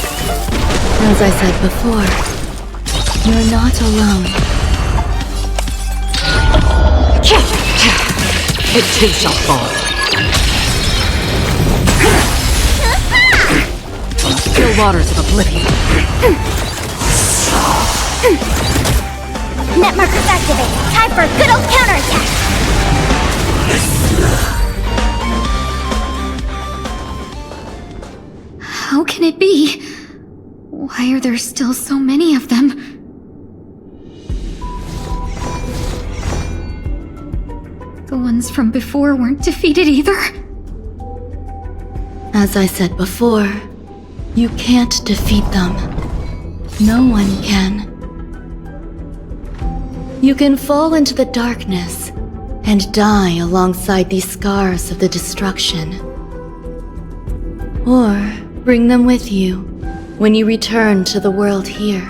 As I said before, you're not alone. It too shall fall. Still waters of oblivion. Net markers activated. Time for a good old counterattack. How can it be? Why are there still so many of them? The ones from before weren't defeated either? As I said before, you can't defeat them. No one can. You can fall into the darkness and die alongside these scars of the destruction. Or bring them with you when you return to the world here.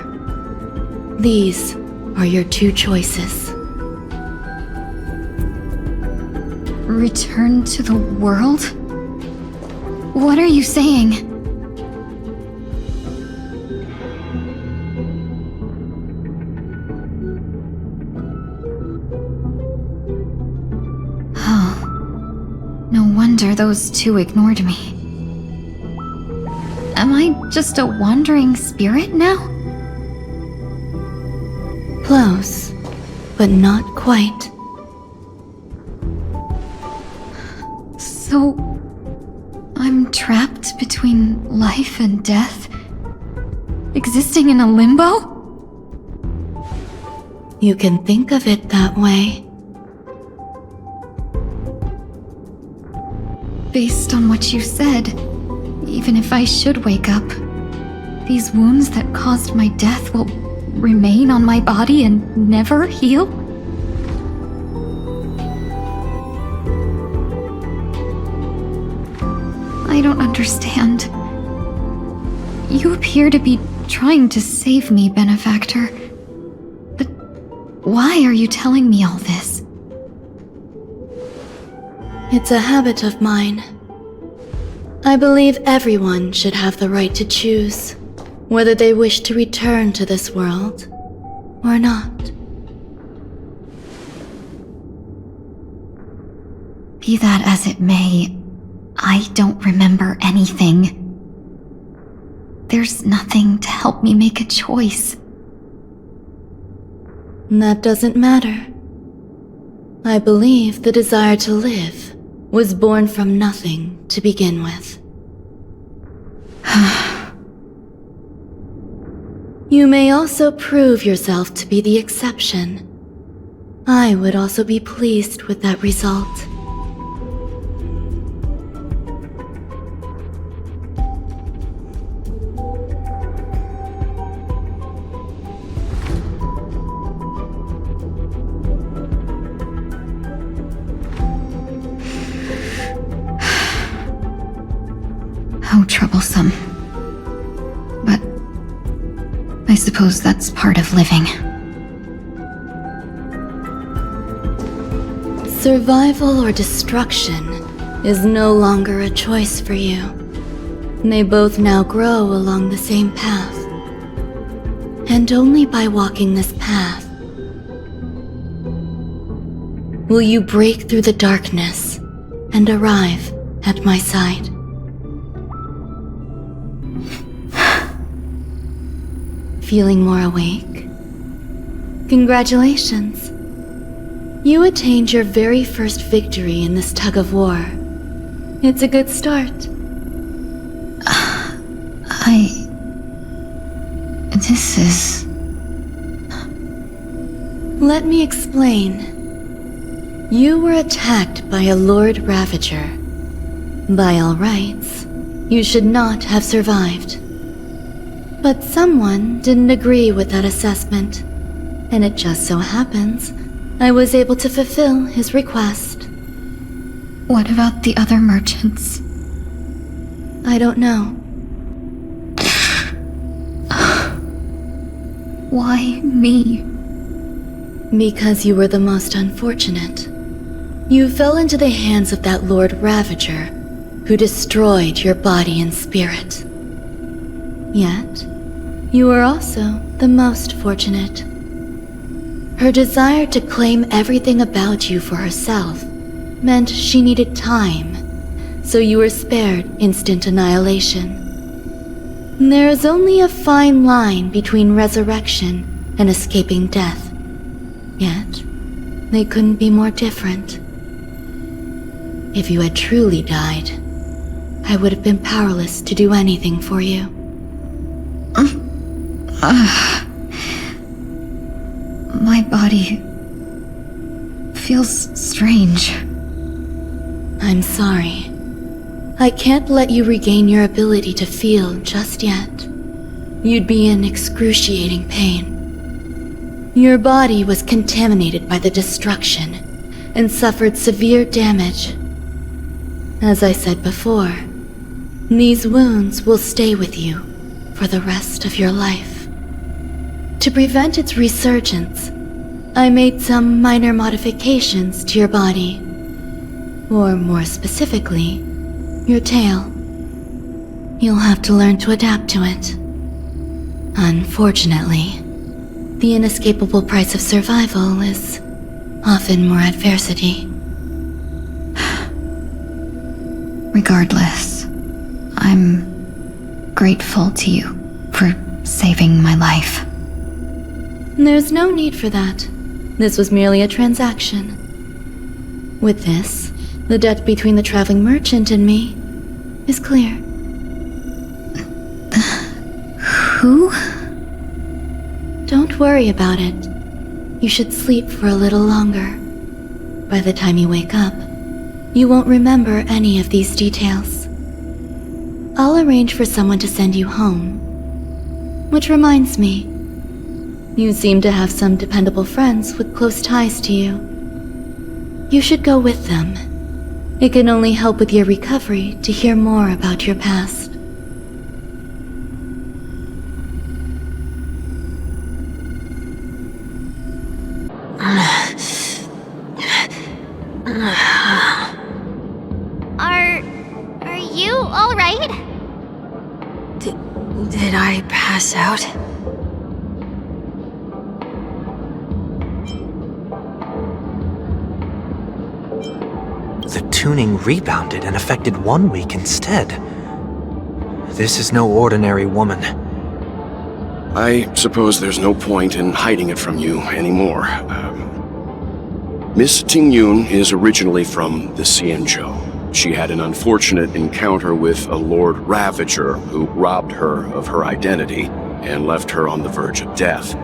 These are your two choices. Return to the world? What are you saying? Oh, no wonder those two ignored me. Am I just a wandering spirit now? Close, but not quite. So, I'm trapped between life and death? Existing in a limbo? You can think of it that way. Based on what you said, even if I should wake up, these wounds that caused my death will remain on my body and never heal? I don't understand. You appear to be trying to save me, benefactor. But why are you telling me all this? It's a habit of mine. I believe everyone should have the right to choose whether they wish to return to this world or not. Be that as it may, I don't remember anything. There's nothing to help me make a choice. That doesn't matter. I believe the desire to live was born from nothing to begin with. You may also prove yourself to be the exception. I would also be pleased with that result. How troublesome. But I suppose that's part of living. Survival or destruction is no longer a choice for you. They both now grow along the same path. and only by walking this path will you break through the darkness and arrive at my side. Feeling more awake? Congratulations. You attained your very first victory in this tug-of-war. It's a good start. This is... Let me explain. You were attacked by a Lord Ravager. By all rights, you should not have survived. But someone didn't agree with that assessment, and it just so happens I was able to fulfill his request. What about the other merchants? I don't know. Why me? Because you were the most unfortunate. You fell into the hands of that Lord Ravager, who destroyed your body and spirit. Yet, you were also the most fortunate. Her desire to claim everything about you for herself meant she needed time, so you were spared instant annihilation. There is only a fine line between resurrection and escaping death. Yet, they couldn't be more different. If you had truly died, I would have been powerless to do anything for you. My body feels strange. I'm sorry. I can't let you regain your ability to feel just yet. You'd be in excruciating pain. Your body was contaminated by the destruction and suffered severe damage. As I said before, these wounds will stay with you for the rest of your life. To prevent its resurgence, I made some minor modifications to your body. Or more specifically, your tail. You'll have to learn to adapt to it. Unfortunately, the inescapable price of survival is often more adversity. Regardless, I'm grateful to you for saving my life. There's no need for that. This was merely a transaction. With this, the debt between the traveling merchant and me is clear. Who? Don't worry about it. You should sleep for a little longer. By the time you wake up, you won't remember any of these details. I'll arrange for someone to send you home. Which reminds me, you seem to have some dependable friends with close ties to you. You should go with them. It can only help with your recovery to hear more about your past. Are you all right? Did I pass out? The tuning rebounded and affected 1 week instead. This is no ordinary woman. I suppose there's no point in hiding it from you anymore. Miss Tingyun is originally from the Xianzhou. She had an unfortunate encounter with a Lord Ravager who robbed her of her identity and left her on the verge of death.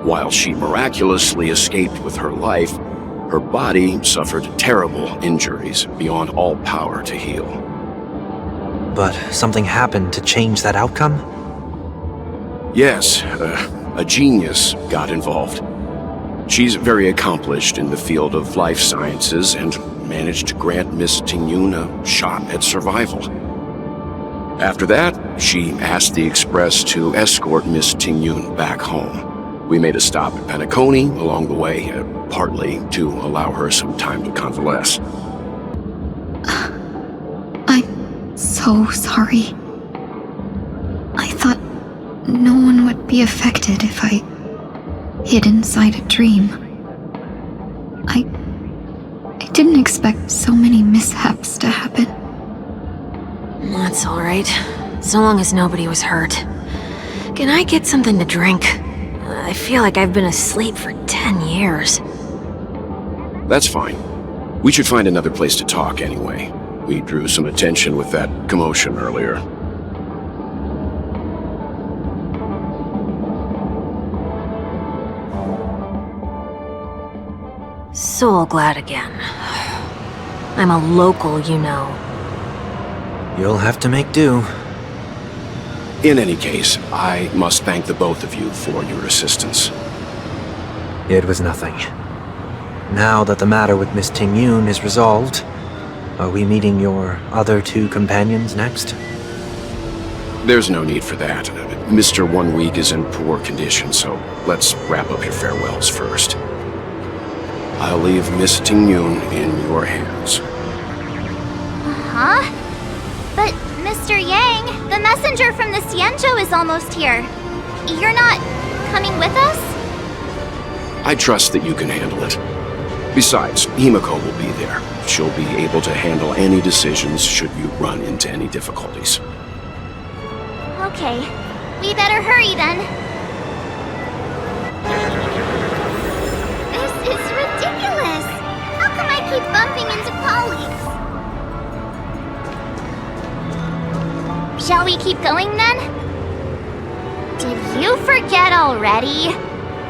While she miraculously escaped with her life, her body suffered terrible injuries beyond all power to heal. But something happened to change that outcome? Yes, a genius got involved. She's very accomplished in the field of life sciences and managed to grant Miss Tingyun a shot at survival. After that, she asked the Express to escort Miss Tingyun back home. We made a stop at Penacony along the way, partly to allow her some time to convalesce. I'm so sorry. I thought no one would be affected if I hid inside a dream. I didn't expect so many mishaps to happen. That's alright. So long as nobody was hurt. Can I get something to drink? I feel like I've been asleep for 10 years. That's fine. We should find another place to talk anyway. We drew some attention with that commotion earlier. So glad again. I'm a local, you know. You'll have to make do. In any case, I must thank the both of you for your assistance. It was nothing. Now that the matter with Miss Ting-Yun is resolved, are we meeting your other two companions next? There's no need for that. Mr. 1 Week is in poor condition, so let's wrap up your farewells first. I'll leave Miss Ting-Yun in your hands. Huh? But, Mr. Yang, the messenger from the Xianzhou is almost here. You're not coming with us? I trust that you can handle it. Besides, Himiko will be there. She'll be able to handle any decisions should you run into any difficulties. Okay, we better hurry then. This is ridiculous! How come I keep bumping into colleagues? Shall we keep going then? Did you forget already?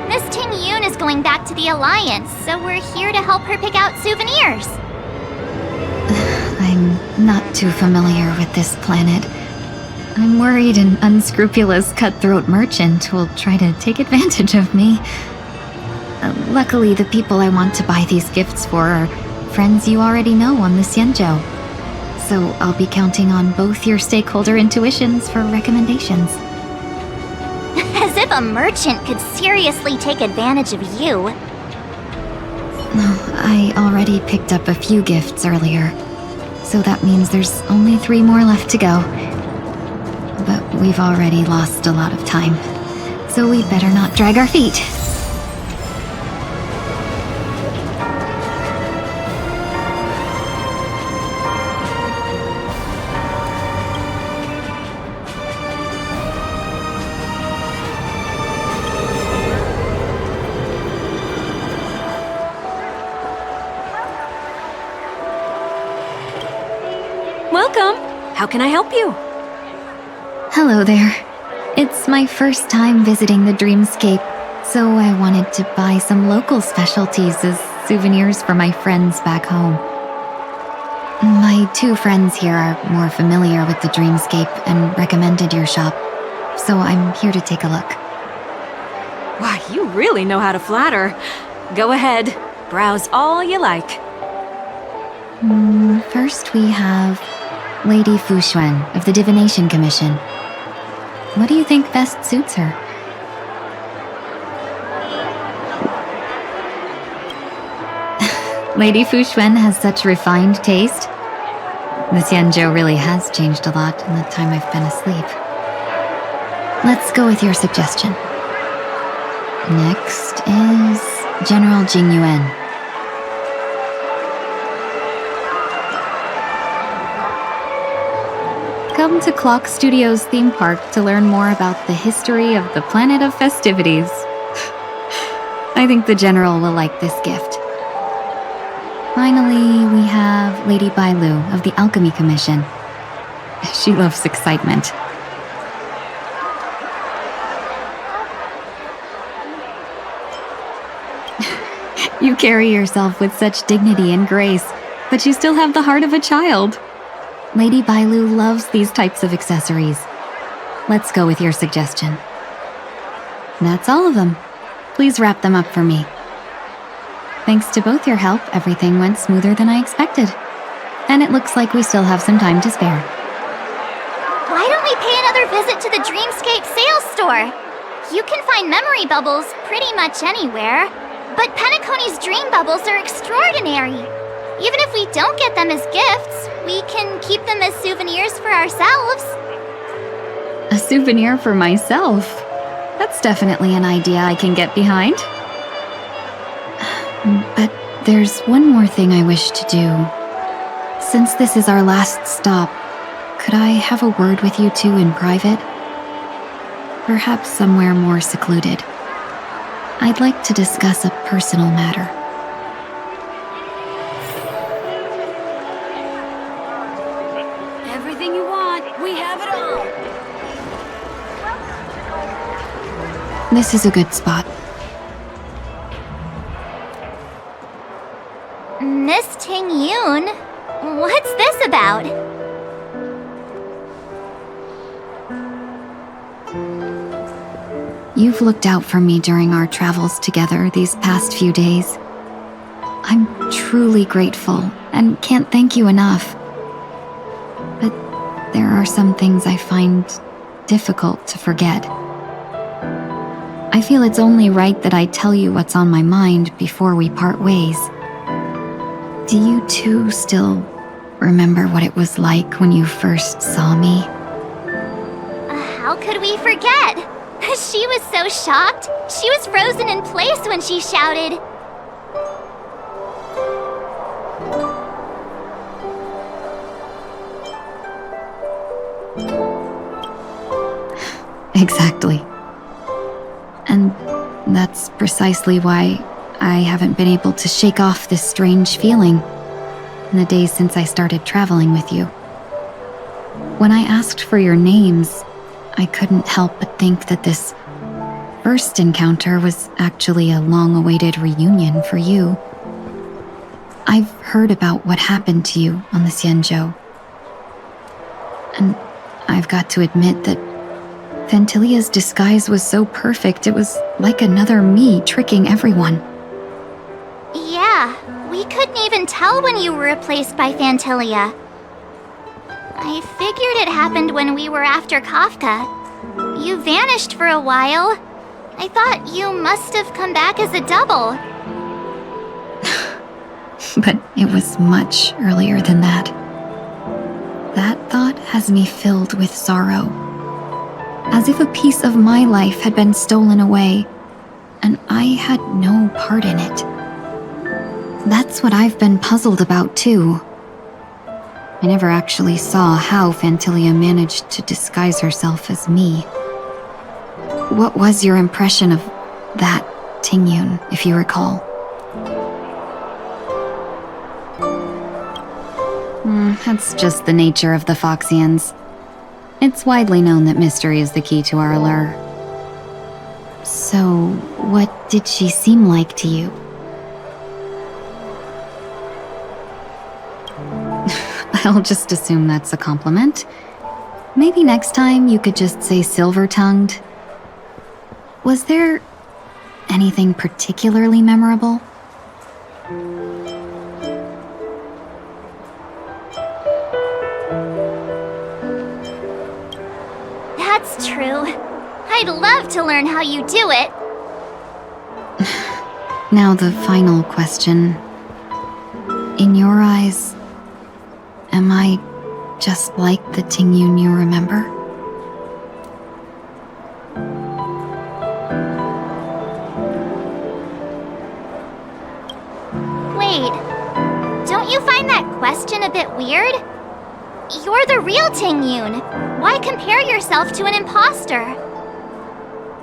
Miss Ting-Yun is going back to the Alliance, so we're here to help her pick out souvenirs. I'm not too familiar with this planet. I'm worried an unscrupulous cutthroat merchant will try to take advantage of me. Luckily, the people I want to buy these gifts for are friends you already know on the Xianzhou. So I'll be counting on both your stakeholder intuitions for recommendations. As if a merchant could seriously take advantage of you. I already picked up a few gifts earlier, so that means there's only 3 more left to go. But we've already lost a lot of time, so we better not drag our feet. Welcome! How can I help you? Hello there. It's my first time visiting the Dreamscape, so I wanted to buy some local specialties as souvenirs for my friends back home. My 2 friends here are more familiar with the Dreamscape and recommended your shop, so I'm here to take a look. Why, you really know how to flatter. Go ahead, browse all you like. First we have Lady Fu Xuan of the Divination Commission. What do you think best suits her? Lady Fu Xuan has such refined taste. The Xianzhou really has changed a lot in the time I've been asleep. Let's go with your suggestion. Next is General Jing Yuan. Come to Clock Studios theme park to learn more about the history of the planet of festivities. I think the General will like this gift. Finally, we have Lady Bailu of the Alchemy Commission. She loves excitement. You carry yourself with such dignity and grace, but you still have the heart of a child. Lady Bailu loves these types of accessories. Let's go with your suggestion. That's all of them. Please wrap them up for me. Thanks to both your help, everything went smoother than I expected. And it looks like we still have some time to spare. Why don't we pay another visit to the Dreamscape sales store? You can find memory bubbles pretty much anywhere. But Penacony's dream bubbles are extraordinary. Even if we don't get them as gifts, we can keep them as souvenirs for ourselves. A souvenir for myself. That's definitely an idea I can get behind. But there's one more thing I wish to do. Since this is our last stop, could I have a word with you two in private? Perhaps somewhere more secluded. I'd like to discuss a personal matter. Everything you want, we have it all. This is a good spot. Miss Ting-yoon, what's this about? You've looked out for me during our travels together these past few days. I'm truly grateful and can't thank you enough. But there are some things I find difficult to forget. I feel it's only right that I tell you what's on my mind before we part ways. Do you two still remember what it was like when you first saw me? How could we forget? She was so shocked. She was frozen in place when she shouted. Exactly. And that's precisely why I haven't been able to shake off this strange feeling in the days since I started traveling with you. When I asked for your names, I couldn't help but think that this first encounter was actually a long-awaited reunion for you. I've heard about what happened to you on the Xianzhou. And I've got to admit that Phantylia's disguise was so perfect, it was like another me tricking everyone. Yeah, we couldn't even tell when you were replaced by Phantylia. I figured it happened when we were after Kafka. You vanished for a while. I thought you must have come back as a double. But it was much earlier than that. That thought has me filled with sorrow. As if a piece of my life had been stolen away, and I had no part in it. That's what I've been puzzled about, too. I never actually saw how Phantylia managed to disguise herself as me. What was your impression of that Ting-yoon, if you recall? That's just the nature of the Foxians. It's widely known that mystery is the key to our allure. So, what did she seem like to you? I'll just assume that's a compliment. Maybe next time you could just say silver-tongued. Was there anything particularly memorable? That's true. I'd love to learn how you do it. Now the final question. In your eyes, am I just like the Ting-yoon you remember? Wait, don't you find that question a bit weird? You're the real Ting-yoon. Why compare yourself to an imposter?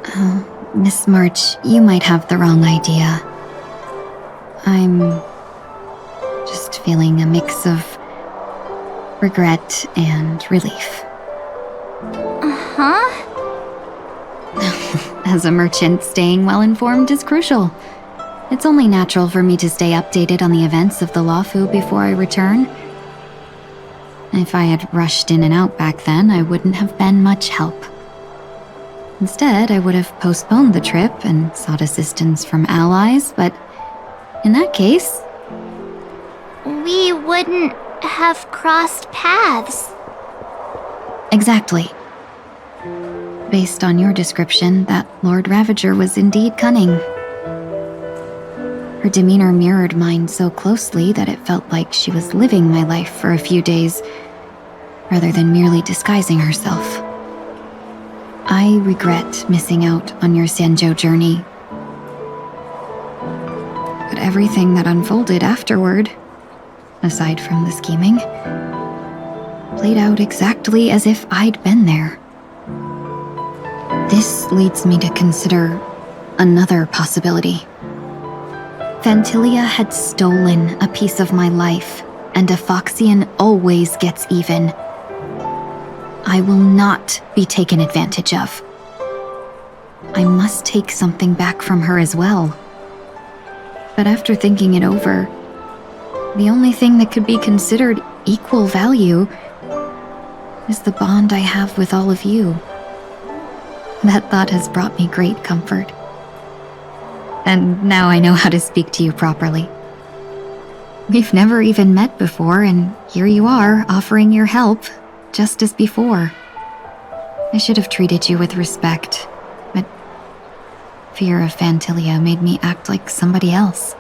Oh, Miss March, you might have the wrong idea. I'm just feeling a mix of regret and relief. Huh? As a merchant, staying well-informed is crucial. It's only natural for me to stay updated on the events of the Luofu before I return. If I had rushed in and out back then, I wouldn't have been much help. Instead, I would have postponed the trip and sought assistance from allies, but in that case... We wouldn't have crossed paths. Exactly. Based on your description, that Lord Ravager was indeed cunning. Her demeanor mirrored mine so closely that it felt like she was living my life for a few days, rather than merely disguising herself. I regret missing out on your Sanjo journey. But everything that unfolded afterward, aside from the scheming, played out exactly as if I'd been there. This leads me to consider another possibility. Phantilia had stolen a piece of my life, and a Foxian always gets even. I will not be taken advantage of. I must take something back from her as well. But after thinking it over, the only thing that could be considered equal value is the bond I have with all of you. That thought has brought me great comfort. And now I know how to speak to you properly. We've never even met before, and here you are, offering your help, just as before. I should have treated you with respect, but fear of Phantilia made me act like somebody else.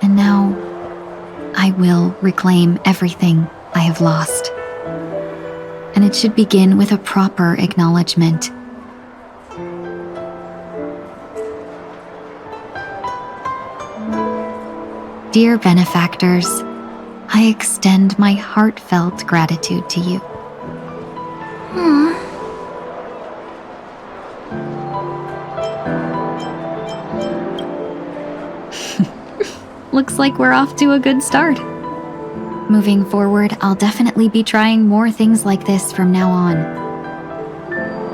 And now, I will reclaim everything I have lost. And it should begin with a proper acknowledgement. Dear benefactors, I extend my heartfelt gratitude to you. Looks like we're off to a good start. Moving forward, I'll definitely be trying more things like this from now on.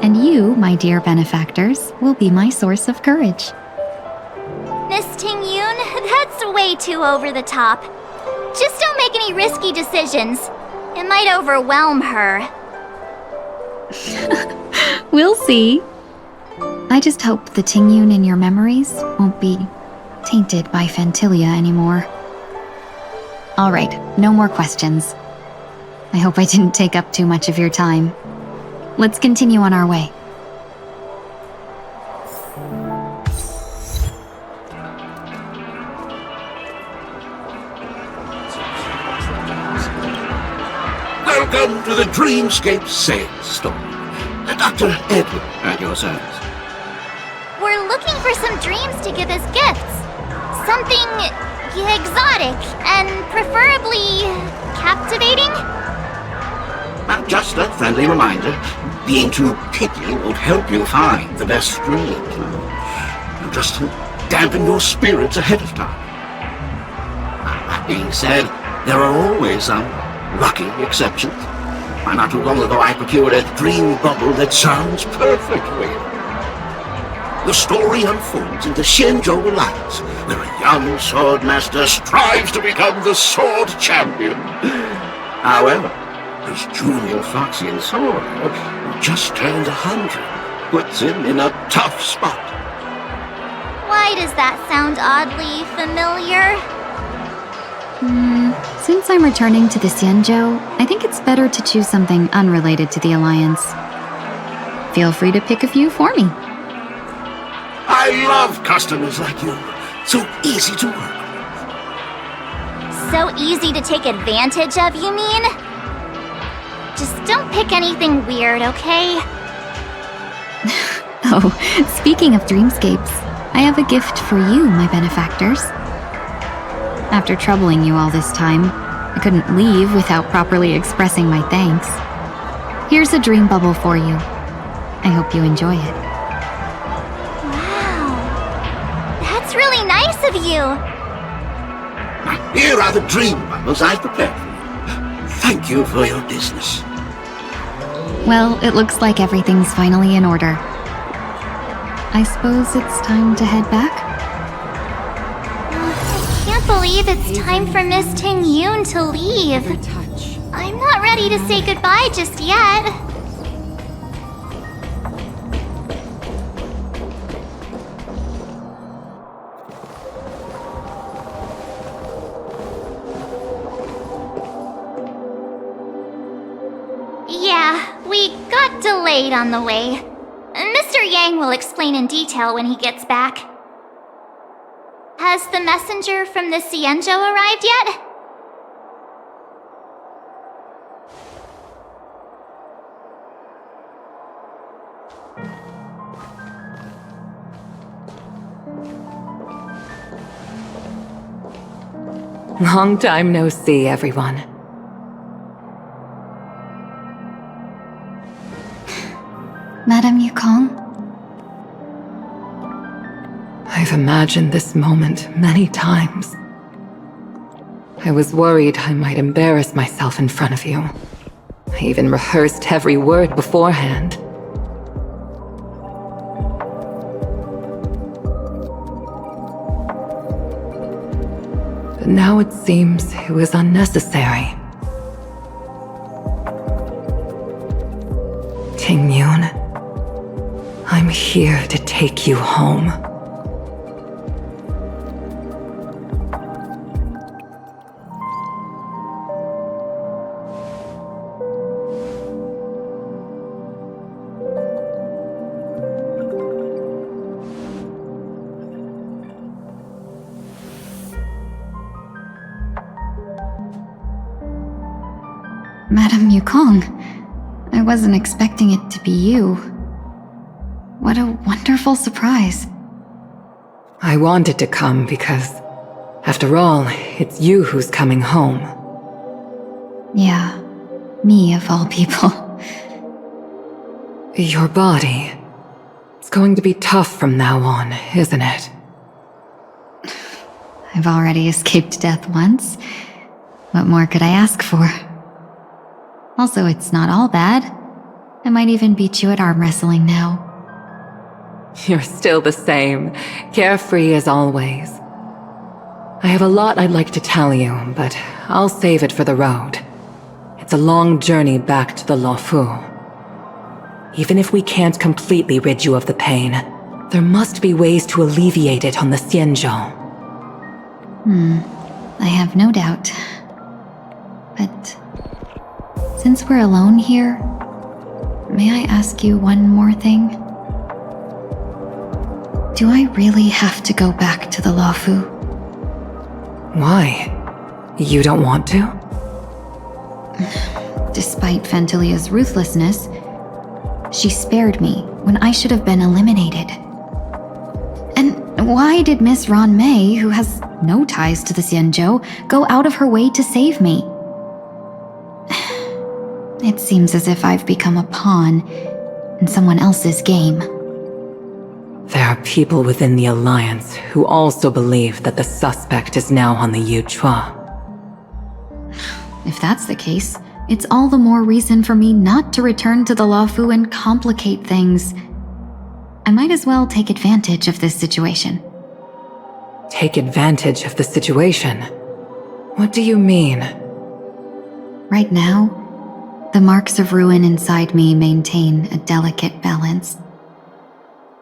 And you, my dear benefactors, will be my source of courage. Miss Ting-yoon, that's way too over the top. Just don't make any risky decisions. It might overwhelm her. We'll see. I just hope the Ting-yoon in your memories won't be tainted by Phantilia anymore. All right, no more questions. I hope I didn't take up too much of your time. Let's continue on our way. Welcome to the Dreamscape Sales Store. Dr. Edward at your service. We're looking for some dreams to give as gifts. Something exotic and preferably captivating. Just a friendly reminder, being too picky won't help you find the best dream. Just to dampen your spirits ahead of time. That being said, there are always some lucky exceptions. Not too long ago I procured a dream bubble that sounds perfectly. The story unfolds in the Shenzhou Alliance, where a young swordmaster strives to become the sword champion. However, his junior Foxian sword, who just turned 100, puts him in a tough spot. Why does that sound oddly familiar? Since I'm returning to the Xianzhou, I think it's better to choose something unrelated to the Alliance. Feel free to pick a few for me. I love customers like you. So easy to work with. So easy to take advantage of, you mean? Just don't pick anything weird, okay? Oh, speaking of dreamscapes, I have a gift for you, my benefactors. After troubling you all this time, I couldn't leave without properly expressing my thanks. Here's a dream bubble for you. I hope you enjoy it. Wow. That's really nice of you. Here are the dream bubbles I've prepared for you. Thank you for your business. Well, it looks like everything's finally in order. I suppose it's time to head back? I can't believe it's time for Miss Ting-yoon to leave. I'm not ready to say goodbye just yet. Yeah, we got delayed on the way. Mr. Yang will explain in detail when he gets back. Has the messenger from the Xianzhou arrived yet? Long time no see, everyone. Madame Yukong? I've imagined this moment many times. I was worried I might embarrass myself in front of you. I even rehearsed every word beforehand. But now it seems it was unnecessary. Ting-Yun, I'm here to take you home. Madame Yukong, I wasn't expecting it to be you. What a wonderful surprise. I wanted to come because, after all, it's you who's coming home. Yeah, me of all people. Your body. It's going to be tough from now on, isn't it? I've already escaped death once. What more could I ask for? Also, it's not all bad. I might even beat you at arm wrestling now. You're still the same, carefree as always. I have a lot I'd like to tell you, but I'll save it for the road. It's a long journey back to the Luofu. Even if we can't completely rid you of the pain, there must be ways to alleviate it on the Xianzhou. I have no doubt. But since we're alone here, may I ask you one more thing? Do I really have to go back to the Luofu? Why? You don't want to? Despite Fantilia's ruthlessness, she spared me when I should have been eliminated. And why did Miss Ron Mei, who has no ties to the Xianzhou, go out of her way to save me? It seems as if I've become a pawn in someone else's game. There are people within the Alliance who also believe that the suspect is now on the Yuchua. If that's the case, it's all the more reason for me not to return to the Luofu and complicate things. I might as well take advantage of this situation. Take advantage of the situation? What do you mean? Right now, the marks of ruin inside me maintain a delicate balance.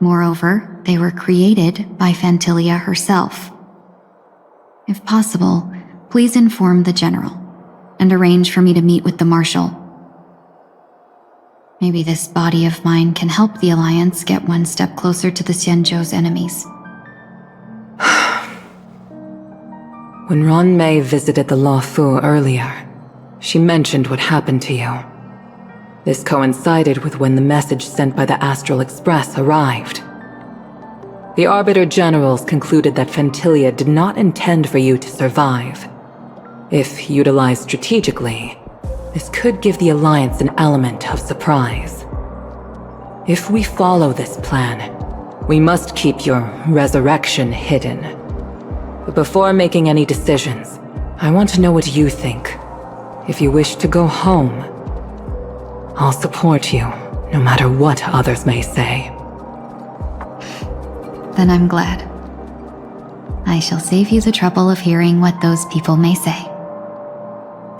Moreover, they were created by Fantilia herself. If possible, please inform the General and arrange for me to meet with the Marshal. Maybe this body of mine can help the Alliance get one step closer to the Xianzhou's enemies. When Ron Mei visited the Luofu earlier, she mentioned what happened to you. This coincided with when the message sent by the Astral Express arrived. The Arbiter Generals concluded that Fantilia did not intend for you to survive. If utilized strategically, this could give the Alliance an element of surprise. If we follow this plan, we must keep your resurrection hidden. But before making any decisions, I want to know what you think. If you wish to go home, I'll support you, no matter what others may say. Then I'm glad. I shall save you the trouble of hearing what those people may say.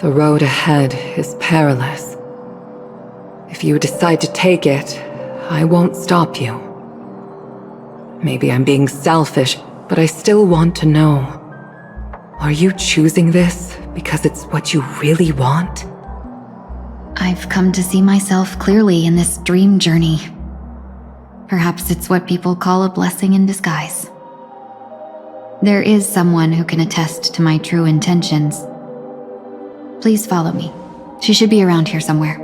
The road ahead is perilous. If you decide to take it, I won't stop you. Maybe I'm being selfish, but I still want to know. Are you choosing this because it's what you really want? I've come to see myself clearly in this dream journey. Perhaps it's what people call a blessing in disguise. There is someone who can attest to my true intentions. Please follow me. She should be around here somewhere.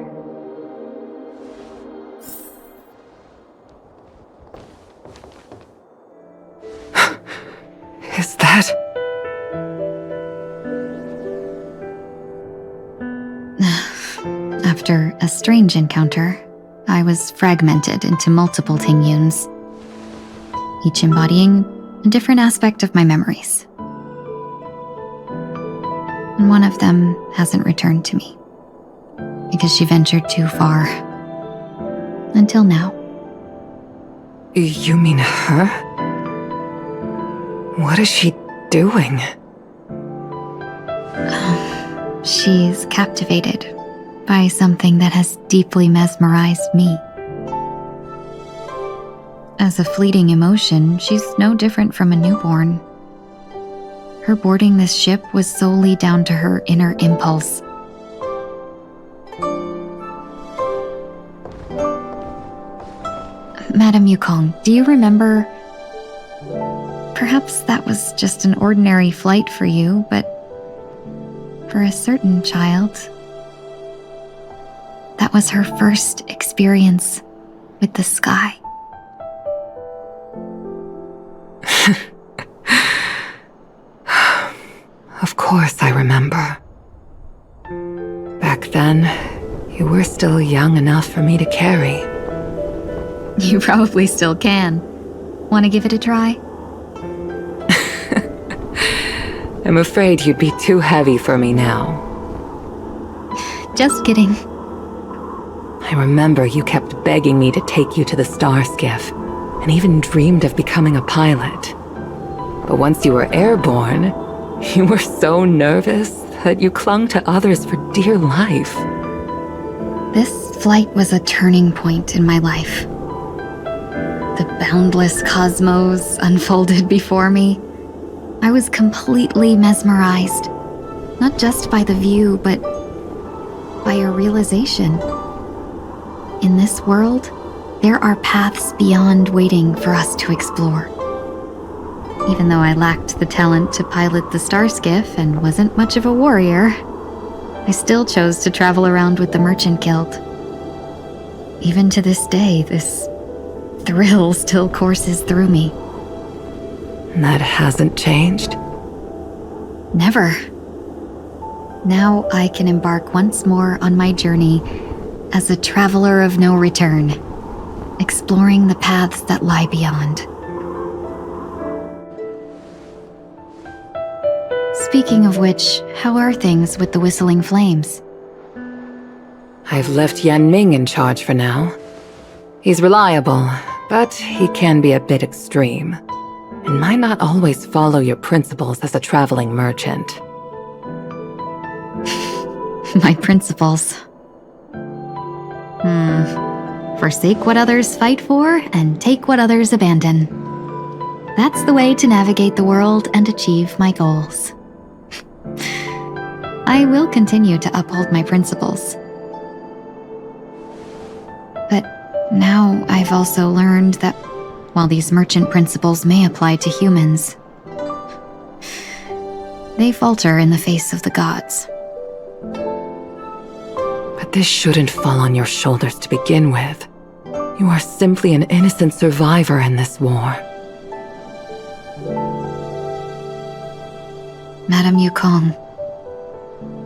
Is that... After a strange encounter, I was fragmented into multiple Tingyuns, each embodying a different aspect of my memories. And one of them hasn't returned to me, because she ventured too far. Until now. You mean her? What is she doing? She's captivated by something that has deeply mesmerized me. As a fleeting emotion, she's no different from a newborn. Her boarding this ship was solely down to her inner impulse. Madam Yukong, do you remember? Perhaps that was just an ordinary flight for you, but for a certain child, that was her first experience with the sky. Of course I remember. Back then, you were still young enough for me to carry. You probably still can. Want to give it a try? I'm afraid you'd be too heavy for me now. Just kidding. I remember you kept begging me to take you to the star skiff, and even dreamed of becoming a pilot. But once you were airborne, you were so nervous that you clung to others for dear life. This flight was a turning point in my life. The boundless cosmos unfolded before me. I was completely mesmerized, not just by the view, but by a realization. In this world, there are paths beyond waiting for us to explore. Even though I lacked the talent to pilot the star skiff and wasn't much of a warrior, I still chose to travel around with the Merchant Guild. Even to this day, this thrill still courses through me. That hasn't changed? Never. Now I can embark once more on my journey as a traveler of no return, exploring the paths that lie beyond. Speaking of which, how are things with the Whistling Flames? I've left Yan Ming in charge for now. He's reliable, but he can be a bit extreme, and might not always follow your principles as a traveling merchant. My principles. Forsake what others fight for, and take what others abandon. That's the way to navigate the world and achieve my goals. I will continue to uphold my principles. But now I've also learned that while these merchant principles may apply to humans, they falter in the face of the gods. But this shouldn't fall on your shoulders to begin with. You are simply an innocent survivor in this war. Madam Yukong,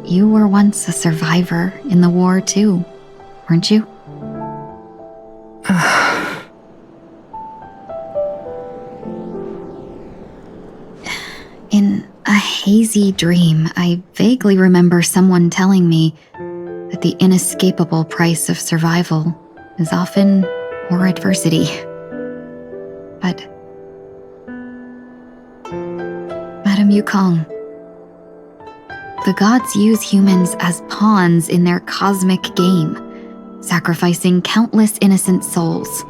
you were once a survivor in the war too, weren't you? In a hazy dream, I vaguely remember someone telling me that the inescapable price of survival is often more adversity. But Madam Yukong, the gods use humans as pawns in their cosmic game, sacrificing countless innocent souls.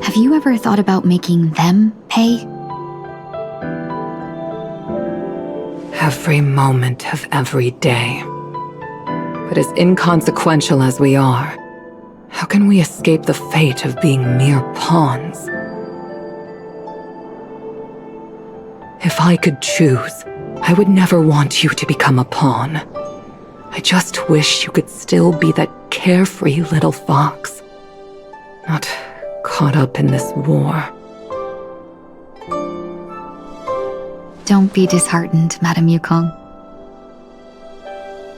Have you ever thought about making them pay? Every moment of every day. But as inconsequential as we are, how can we escape the fate of being mere pawns? If I could choose, I would never want you to become a pawn. I just wish you could still be that carefree little fox, not caught up in this war. Don't be disheartened, Madam Yukong.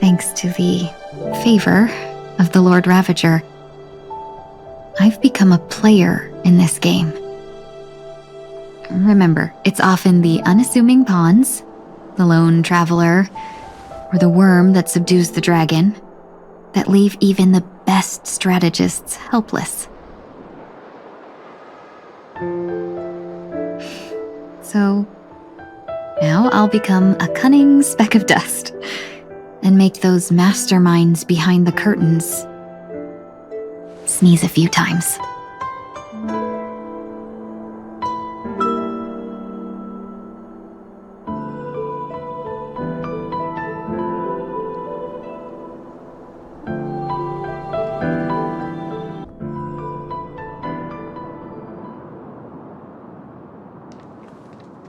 Thanks to the favor of the Lord Ravager, I've become a player in this game. Remember, it's often the unassuming pawns, the lone traveler, or the worm that subdues the dragon, that leave even the best strategists helpless. So, now I'll become a cunning speck of dust, and make those masterminds behind the curtains sneeze a few times.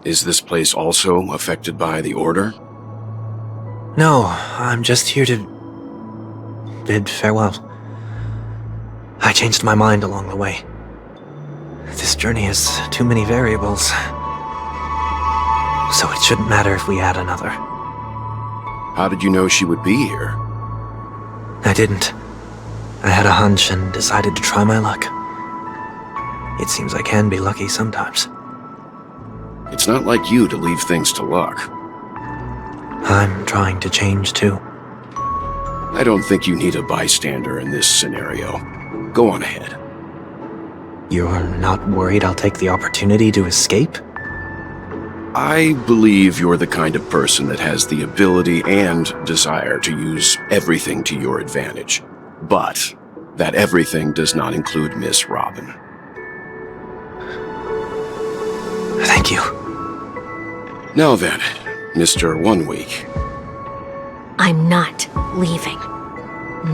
Is this place also affected by the Order? No, I'm just here to bid farewell. I changed my mind along the way. This journey has too many variables, so it shouldn't matter if we add another. How did you know she would be here? I didn't. I had a hunch and decided to try my luck. It seems I can be lucky sometimes. It's not like you to leave things to luck. I'm trying to change too. I don't think you need a bystander in this scenario. Go on ahead. You're not worried I'll take the opportunity to escape? I believe you're the kind of person that has the ability and desire to use everything to your advantage. But that everything does not include Miss Robin. Thank you. Now then, Mr. 1 Week. I'm not leaving.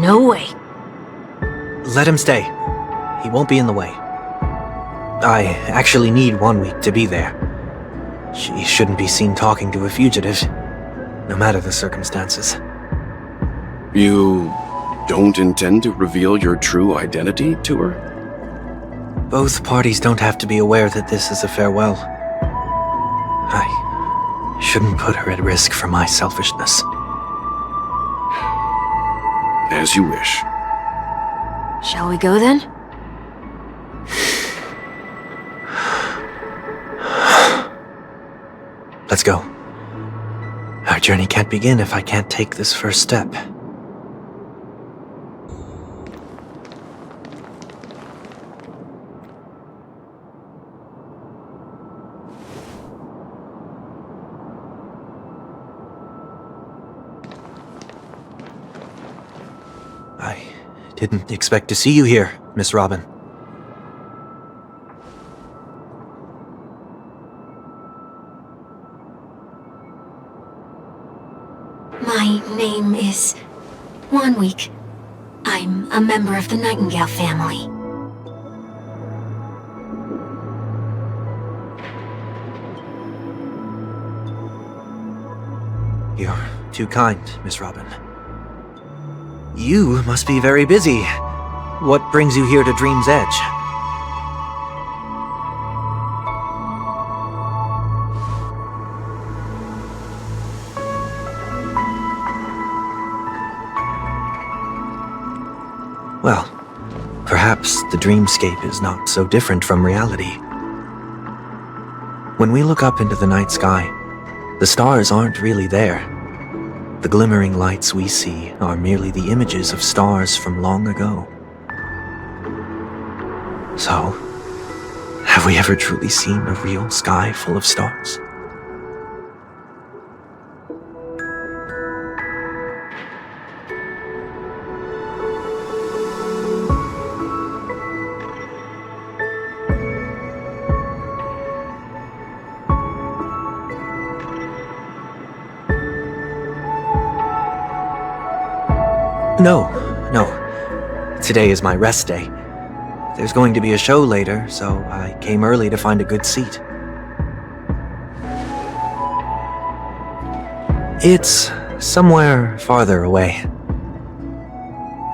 No way. Let him stay. He won't be in the way. I actually need 1 week to be there. She shouldn't be seen talking to a fugitive, no matter the circumstances. You don't intend to reveal your true identity to her? Both parties don't have to be aware that this is a farewell. I shouldn't put her at risk for my selfishness. As you wish. Shall we go then? Let's go. Our journey can't begin if I can't take this first step. I didn't expect to see you here, Miss Robin. My name is 1 Week. I'm a member of the Nightingale family. You're too kind, Miss Robin. You must be very busy. What brings you here to Dream's Edge? Well, perhaps the dreamscape is not so different from reality. When we look up into the night sky, the stars aren't really there. The glimmering lights we see are merely the images of stars from long ago. So, have we ever truly seen a real sky full of stars? No. Today is my rest day. There's going to be a show later, so I came early to find a good seat. It's somewhere farther away.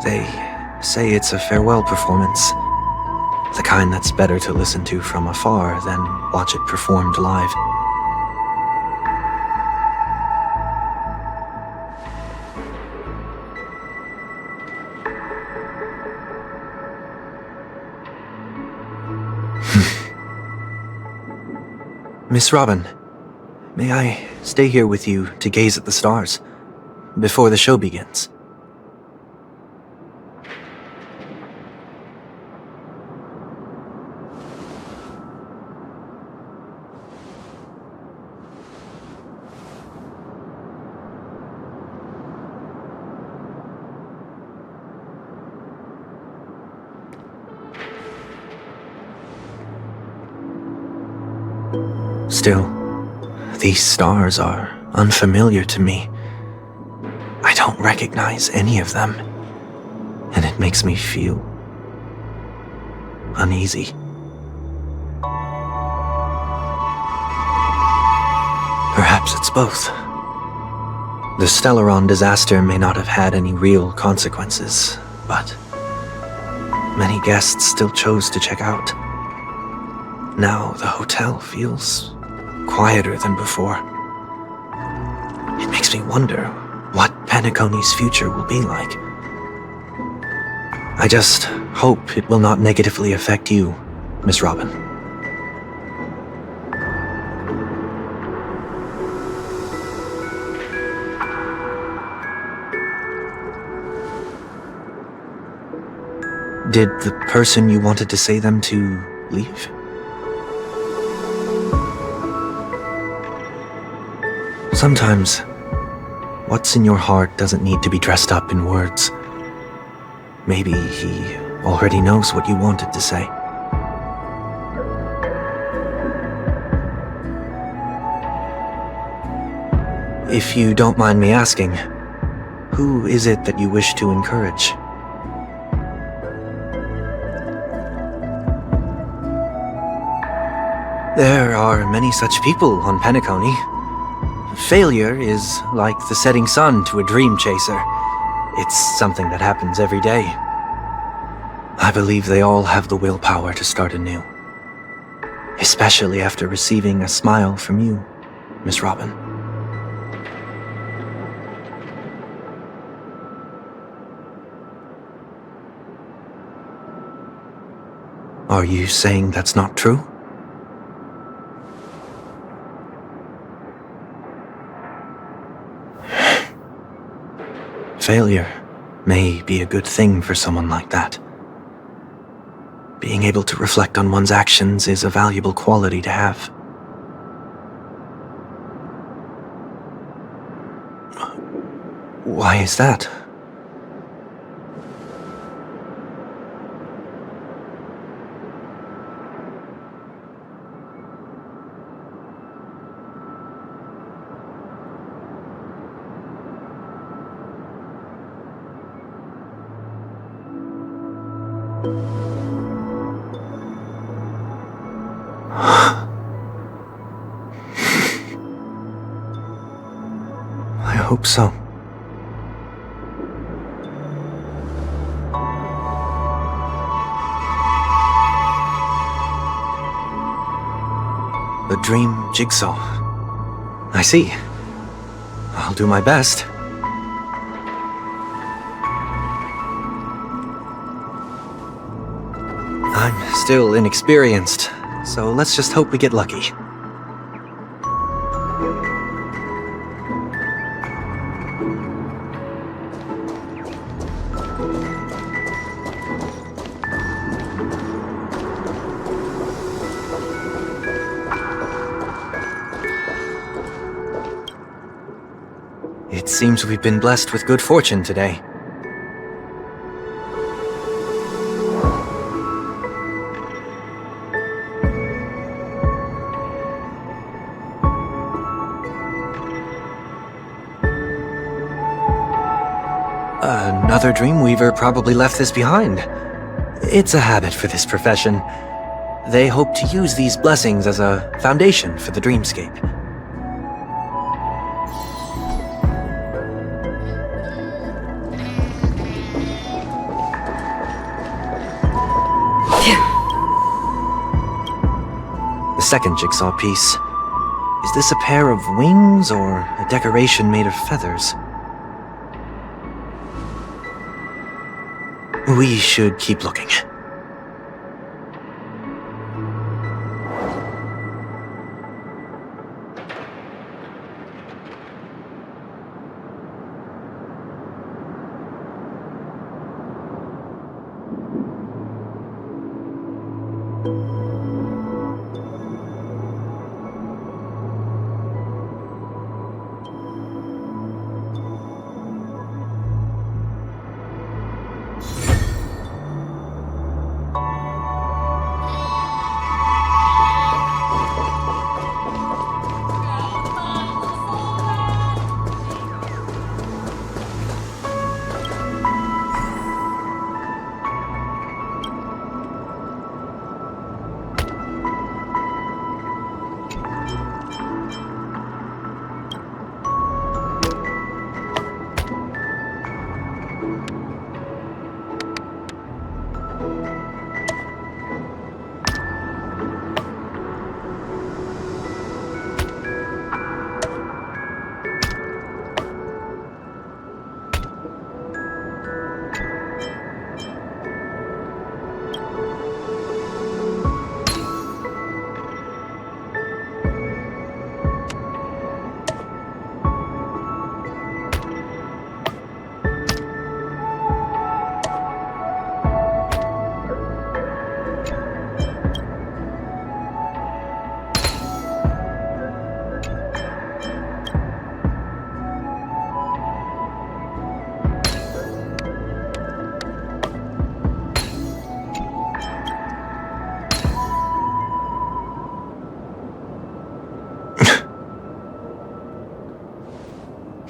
They say it's a farewell performance. The kind that's better to listen to from afar than watch it performed live. Miss Robin, may I stay here with you to gaze at the stars before the show begins? Still, these stars are unfamiliar to me. I don't recognize any of them, and it makes me feel uneasy. Perhaps it's both. The Stellaron disaster may not have had any real consequences, but many guests still chose to check out. Now the hotel feels quieter than before. It makes me wonder what Penacony's future will be like. I just hope it will not negatively affect you, Miss Robin. Did the person you wanted to say them to leave? Sometimes, what's in your heart doesn't need to be dressed up in words. Maybe he already knows what you wanted to say. If you don't mind me asking, who is it that you wish to encourage? There are many such people on Penacony. Failure is like the setting sun to a dream chaser. It's something that happens every day. I believe they all have the willpower to start anew. Especially after receiving a smile from you, Miss Robin. Are you saying that's not true? Failure may be a good thing for someone like that. Being able to reflect on one's actions is a valuable quality to have. Why is that? I hope so. The dream jigsaw. I see. I'll do my best. I'm still inexperienced, so let's just hope we get lucky. It seems we've been blessed with good fortune today. Another Dreamweaver probably left this behind. It's a habit for this profession. They hope to use these blessings as a foundation for the dreamscape. The second jigsaw piece. Is this a pair of wings or a decoration made of feathers? We should keep looking.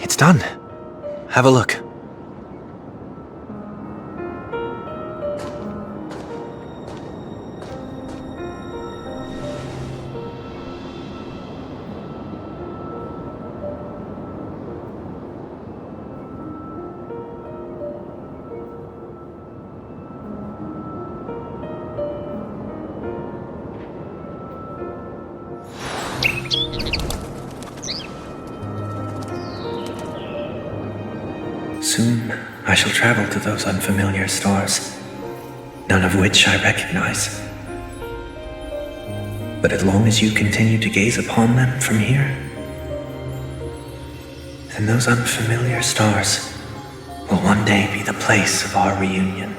It's done. Have a look. Soon, I shall travel to those unfamiliar stars, none of which I recognize. But as long as you continue to gaze upon them from here, then those unfamiliar stars will one day be the place of our reunion.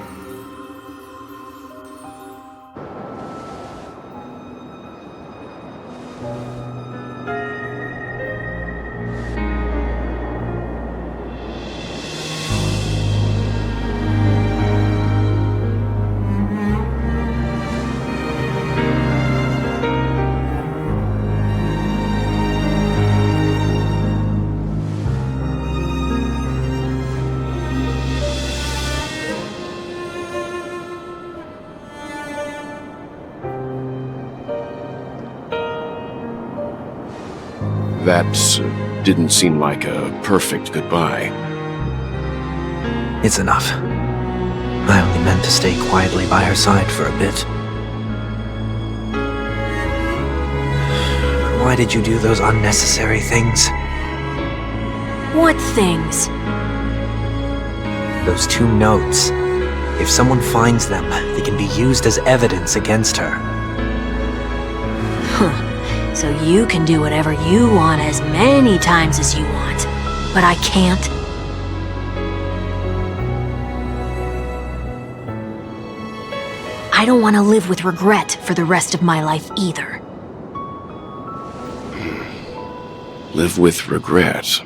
That didn't seem like a perfect goodbye. It's enough. I only meant to stay quietly by her side for a bit. Why did you do those unnecessary things? What things? Those 2 notes. If someone finds them, they can be used as evidence against her. So you can do whatever you want as many times as you want, but I can't. I don't want to live with regret for the rest of my life either. Live with regret.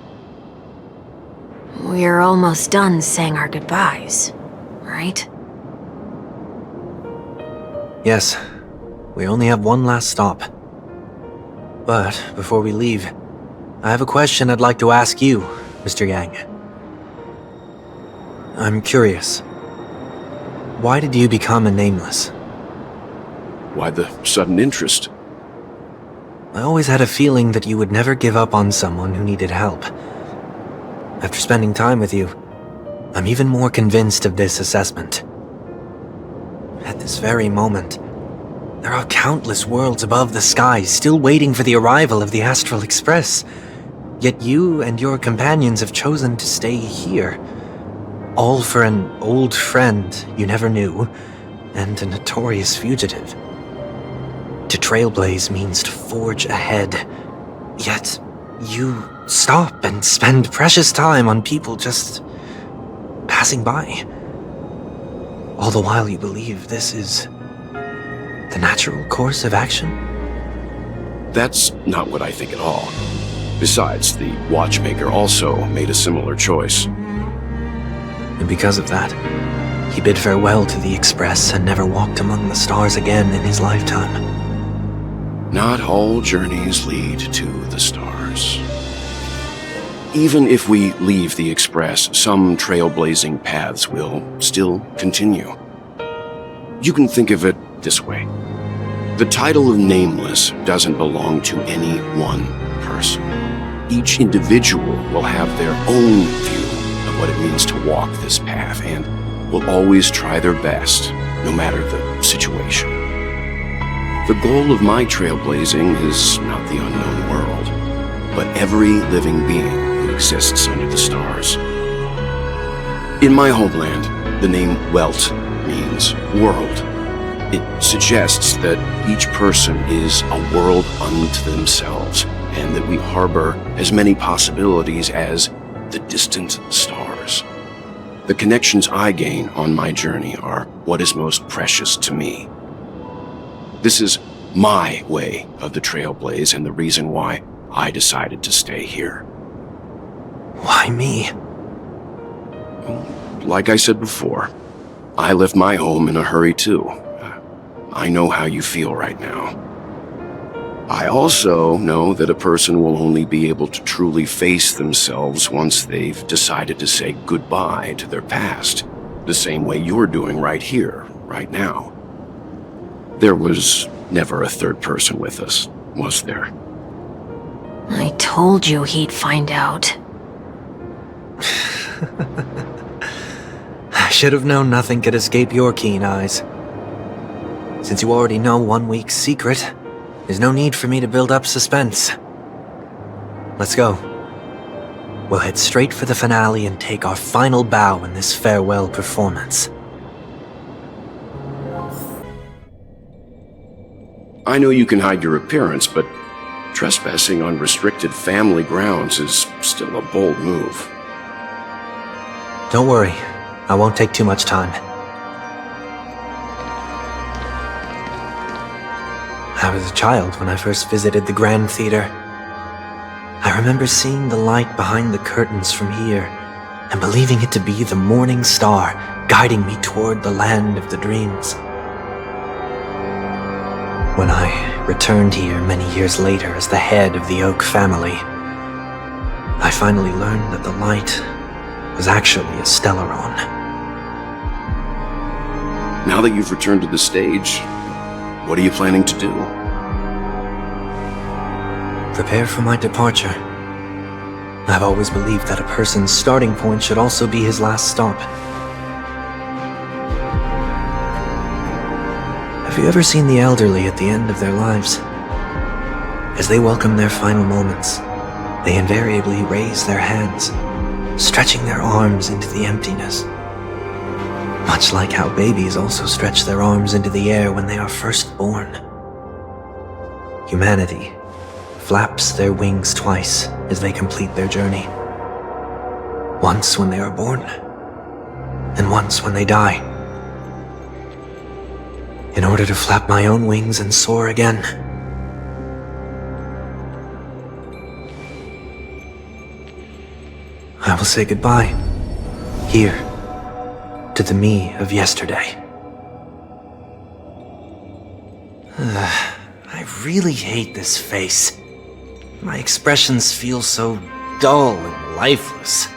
We're almost done saying our goodbyes, right? Yes, we only have one last stop. But before we leave, I have a question I'd like to ask you, Mr. Yang. I'm curious. Why did you become a nameless? Why the sudden interest? I always had a feeling that you would never give up on someone who needed help. After spending time with you, I'm even more convinced of this assessment. At this very moment, there are countless worlds above the skies still waiting for the arrival of the Astral Express. Yet you and your companions have chosen to stay here. All for an old friend you never knew, and a notorious fugitive. To trailblaze means to forge ahead. Yet, you stop and spend precious time on people just passing by. All the while you believe this is the natural course of action? That's not what I think at all. Besides, the watchmaker also made a similar choice. And because of that, he bid farewell to the Express and never walked among the stars again in his lifetime. Not all journeys lead to the stars. Even if we leave the Express, some trailblazing paths will still continue. You can think of it this way. The title of Nameless doesn't belong to any one person. Each individual will have their own view of what it means to walk this path and will always try their best, no matter the situation. The goal of my trailblazing is not the unknown world, but every living being who exists under the stars. In my homeland, the name Welt means world. It suggests that each person is a world unto themselves, and that we harbor as many possibilities as the distant stars. The connections I gain on my journey are what is most precious to me. This is my way of the trailblaze and the reason why I decided to stay here. Why me? Like I said before, I left my home in a hurry too. I know how you feel right now. I also know that a person will only be able to truly face themselves once they've decided to say goodbye to their past, the same way you're doing right here, right now. There was never a third person with us, was there? I told you he'd find out. I should have known nothing could escape your keen eyes. Since you already know 1 week's secret, there's no need for me to build up suspense. Let's go. We'll head straight for the finale and take our final bow in this farewell performance. I know you can hide your appearance, but trespassing on restricted family grounds is still a bold move. Don't worry, I won't take too much time. I was a child when I first visited the Grand Theater. I remember seeing the light behind the curtains from here and believing it to be the morning star guiding me toward the land of the dreams. When I returned here many years later as the head of the Oak family, I finally learned that the light was actually a Stellaron. Now that you've returned to the stage, what are you planning to do? Prepare for my departure. I've always believed that a person's starting point should also be his last stop. Have you ever seen the elderly at the end of their lives? As they welcome their final moments, they invariably raise their hands, stretching their arms into the emptiness. Much like how babies also stretch their arms into the air when they are first born. Humanity flaps their wings twice as they complete their journey. Once when they are born, and once when they die. In order to flap my own wings and soar again. I will say goodbye, here, to the me of yesterday. I really hate this face. My expressions feel so dull and lifeless.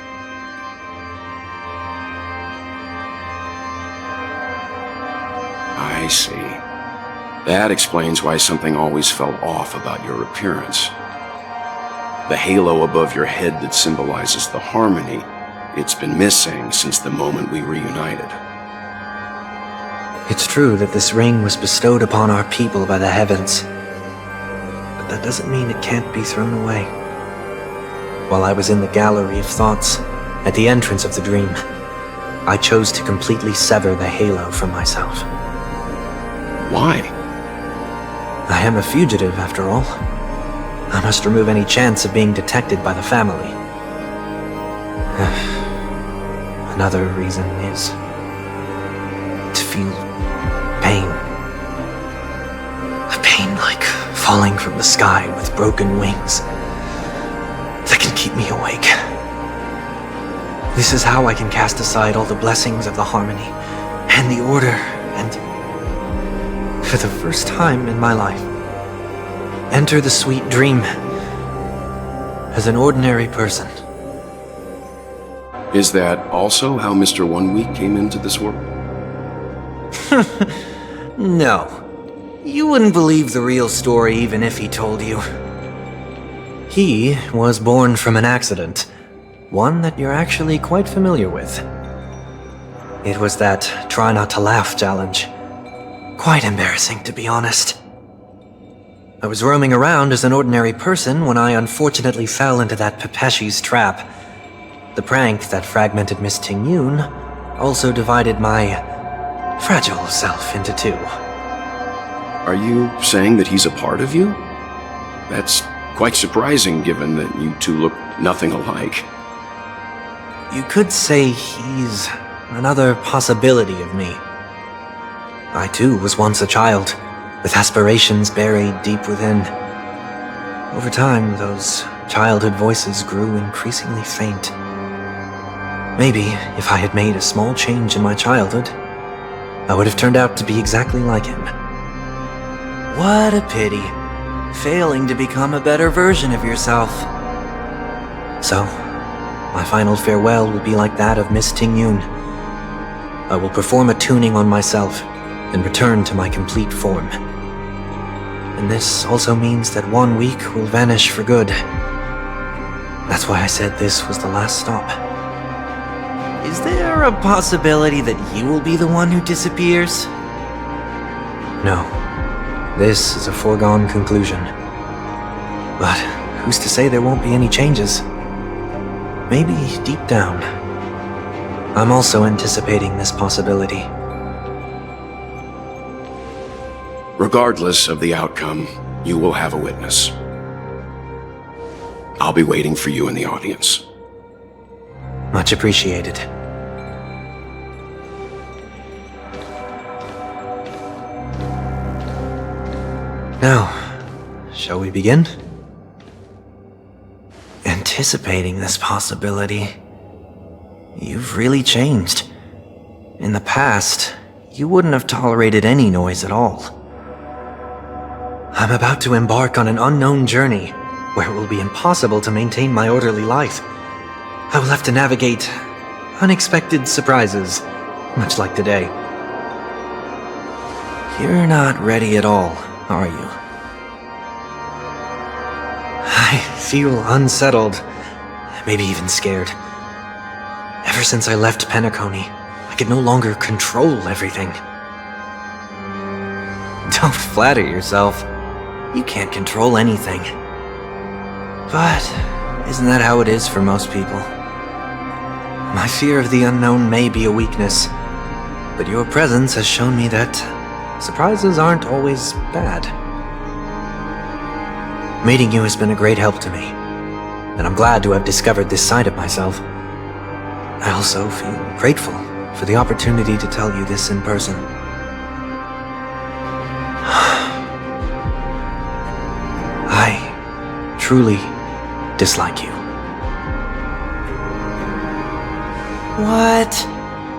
I see. That explains why something always felt off about your appearance. The halo above your head that symbolizes the harmony, it's been missing since the moment we reunited. It's true that this ring was bestowed upon our people by the heavens. But that doesn't mean it can't be thrown away. While I was in the gallery of thoughts, at the entrance of the dream, I chose to completely sever the halo from myself. Why? I am a fugitive, after all. I must remove any chance of being detected by the family. Another reason is to feel pain. A pain like falling from the sky with broken wings that can keep me awake. This is how I can cast aside all the blessings of the harmony and the order and, for the first time in my life, enter the sweet dream as an ordinary person. Is that also how Mr. 1 Week came into this world? No. You wouldn't believe the real story even if he told you. He was born from an accident, one that you're actually quite familiar with. It was that try not to laugh challenge. Quite embarrassing, to be honest. I was roaming around as an ordinary person when I unfortunately fell into that Pepeshi's trap. The prank that fragmented Miss Ting-Yun also divided my fragile self into two. Are you saying that he's a part of you? That's quite surprising given that you two look nothing alike. You could say he's another possibility of me. I too was once a child, with aspirations buried deep within. Over time, those childhood voices grew increasingly faint. Maybe, if I had made a small change in my childhood, I would have turned out to be exactly like him. What a pity. failing to become a better version of yourself. So, my final farewell will be like that of Miss Ting-Yun. I will perform a tuning on myself and return to my complete form. And this also means that 1 week will vanish for good. That's why I said this was the last stop. Is there a possibility that you will be the one who disappears? No. This is a foregone conclusion. But who's to say there won't be any changes? Maybe deep down, I'm also anticipating this possibility. Regardless of the outcome, you will have a witness. I'll be waiting for you in the audience. Much appreciated. Now, shall we begin? Anticipating this possibility, you've really changed. In the past, you wouldn't have tolerated any noise at all. I'm about to embark on an unknown journey where it will be impossible to maintain my orderly life. I will have to navigate unexpected surprises, much like today. You're not ready at all, are you? I feel unsettled, maybe even scared. Ever since I left Penacony, I could no longer control everything. Don't flatter yourself. You can't control anything. But isn't that how it is for most people? My fear of the unknown may be a weakness, but your presence has shown me that surprises aren't always bad. Meeting you has been a great help to me, and I'm glad to have discovered this side of myself. I also feel grateful for the opportunity to tell you this in person. I truly dislike you. What?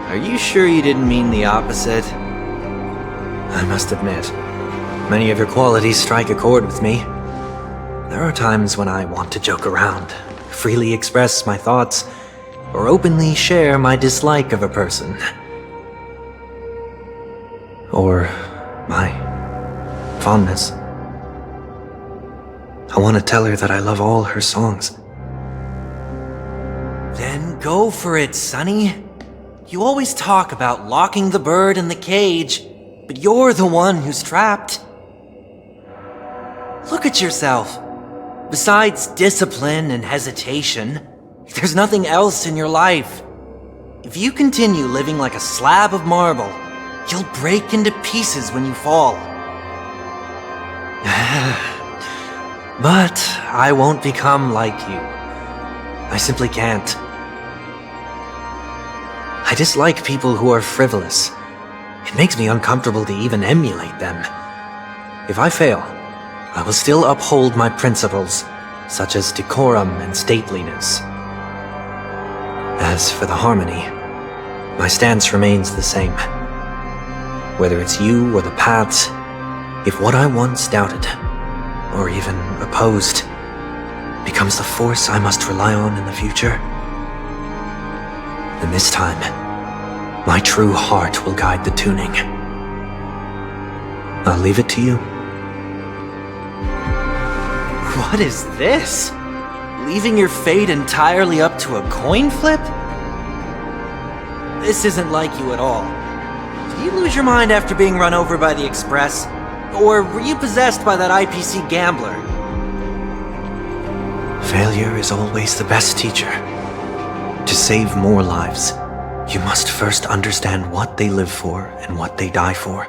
Are you sure you didn't mean the opposite? I must admit, many of your qualities strike a chord with me. There are times when I want to joke around, freely express my thoughts, or openly share my dislike of a person. Or my fondness. I want to tell her that I love all her songs. Then go for it, Sonny. You always talk about locking the bird in the cage, but you're the one who's trapped. Look at yourself. Besides discipline and hesitation, there's nothing else in your life. If you continue living like a slab of marble, you'll break into pieces when you fall. But I won't become like you. I simply can't. I dislike people who are frivolous. It makes me uncomfortable to even emulate them. If I fail, I will still uphold my principles, such as decorum and stateliness. As for the harmony, my stance remains the same. Whether it's you or the paths, if what I once doubted, or even opposed, becomes the force I must rely on in the future, then this time, my true heart will guide the tuning. I'll leave it to you. What is this? Leaving your fate entirely up to a coin flip? This isn't like you at all. Did you lose your mind after being run over by the Express? Or were you possessed by that IPC gambler? Failure is always the best teacher. To save more lives, you must first understand what they live for and what they die for.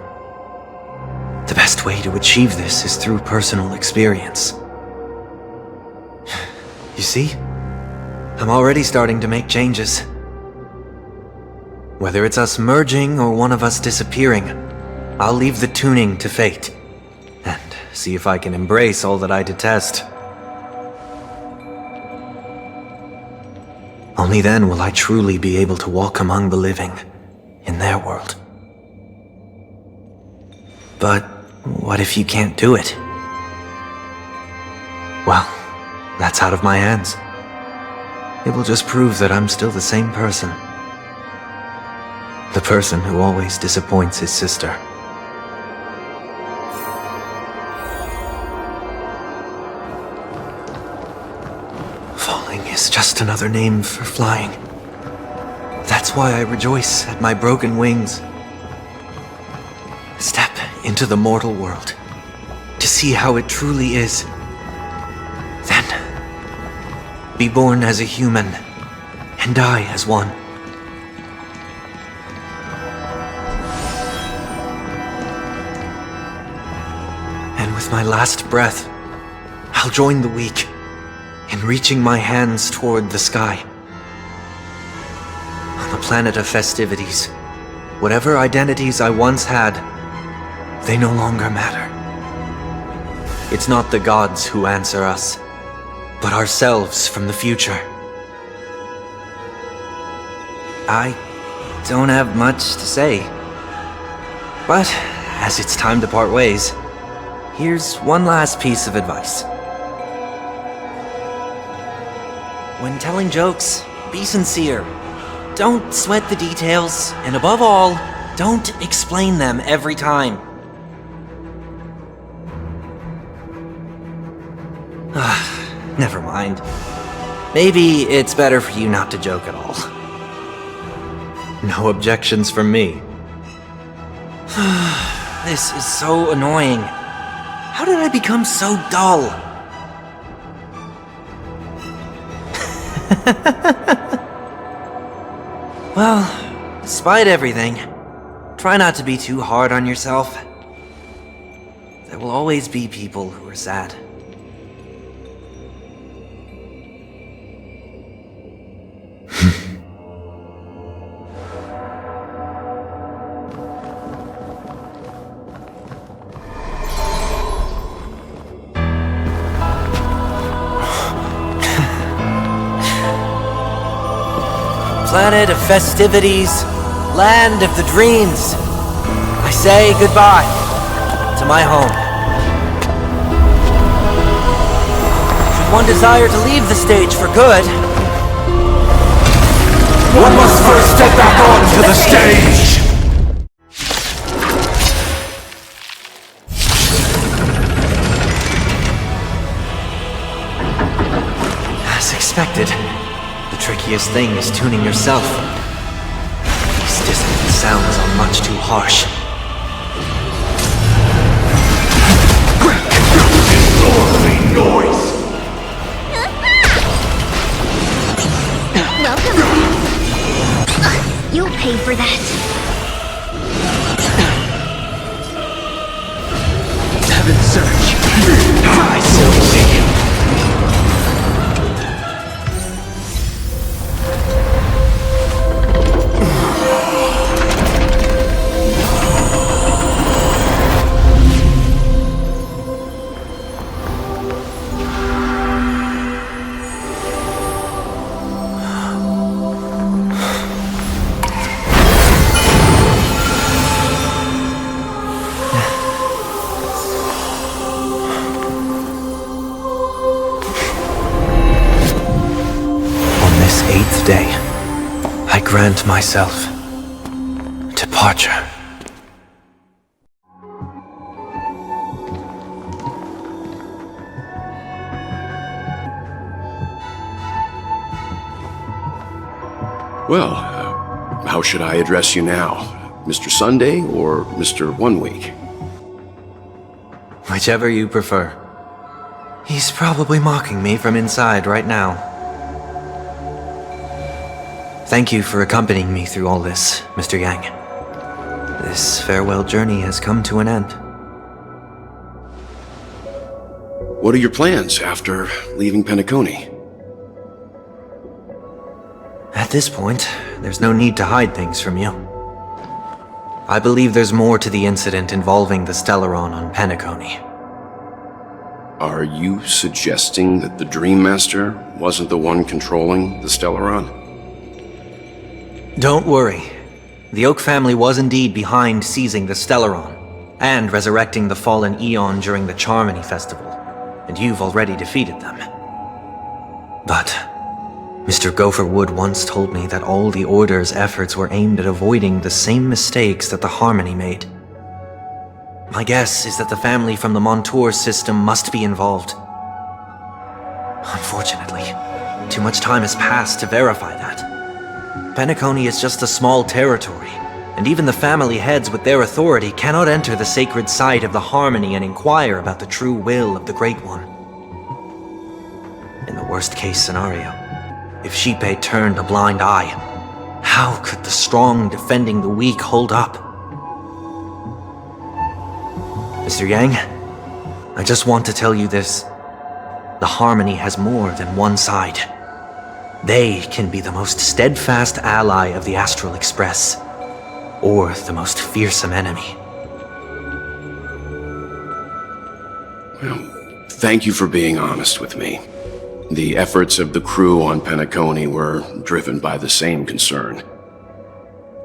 The best way to achieve this is through personal experience. You see? I'm already starting to make changes. Whether it's us merging or one of us disappearing, I'll leave the tuning to fate, and see if I can embrace all that I detest. Only then will I truly be able to walk among the living, in their world. But what if you can't do it? that's out of my hands. It will just prove that I'm still the same person. The person who always disappoints his sister. Falling is just another name for flying. That's why I rejoice at my broken wings. Step into the mortal world to see how it truly is. Then, be born as a human and die as one. And with my last breath, I'll join the weak in reaching my hands toward the sky. On the planet of festivities, whatever identities I once had, they no longer matter. It's not the gods who answer us, but ourselves from the future. I don't have much to say, but as it's time to part ways, here's one last piece of advice. When telling jokes, be sincere. Don't sweat the details, and above all, don't explain them every time. Never mind. Maybe it's better for you not to joke at all. No objections from me. This is so annoying. How did I become so dull? Well, despite everything, try not to be too hard on yourself. There will always be people who are sad. Planet of festivities, land of the dreams. I say goodbye to my home. Should one desire to leave the stage for good, one must first step back onto the stage! As expected. The trickiest thing is tuning yourself. These dissonant sounds are much too harsh. Disorderly noise! Welcome. You'll pay for that. Heaven search! Die silently! Day, I grant myself departure. Well, how should I address you now? Mr. Sunday or Mr. 1 Week? Whichever you prefer. He's probably mocking me from inside right now. Thank you for accompanying me through all this, Mr. Yang. This farewell journey has come to an end. What are your plans after leaving Penacony? At this point, there's no need to hide things from you. I believe there's more to the incident involving the Stellaron on Penacony. Are you suggesting that the Dream Master wasn't the one controlling the Stellaron? Don't worry. The Oak family was indeed behind seizing the Stellaron and resurrecting the fallen Eon during the Charmony Festival, and you've already defeated them. But Mr. Gopherwood once told me that all the Order's efforts were aimed at avoiding the same mistakes that the Harmony made. My guess is that the family from the Montour system must be involved. Unfortunately, too much time has passed to verify that. Penacony is just a small territory, and even the family heads with their authority cannot enter the sacred site of the Harmony and inquire about the true will of the Great One. In the worst-case scenario, if Xipe turned a blind eye, how could the strong defending the weak hold up? Mr. Yang, I just want to tell you this. The Harmony has more than one side. They can be the most steadfast ally of the Astral Express, or the most fearsome enemy. Well, thank you for being honest with me. The efforts of the crew on Penacony were driven by the same concern.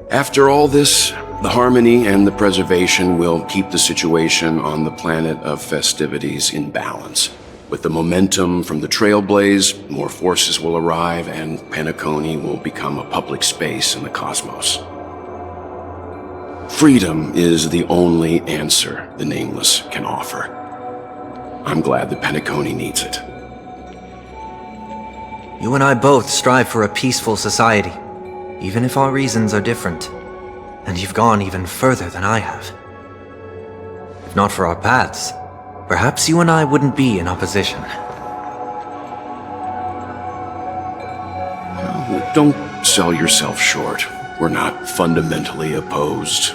After all this, the Harmony and the Preservation will keep the situation on the planet of festivities in balance. With the momentum from the Trailblaze, more forces will arrive and Penacony will become a public space in the cosmos. Freedom is the only answer the Nameless can offer. I'm glad that Penacony needs it. You and I both strive for a peaceful society, even if our reasons are different. And you've gone even further than I have. If not for our paths, perhaps you and I wouldn't be in opposition. Don't sell yourself short. We're not fundamentally opposed.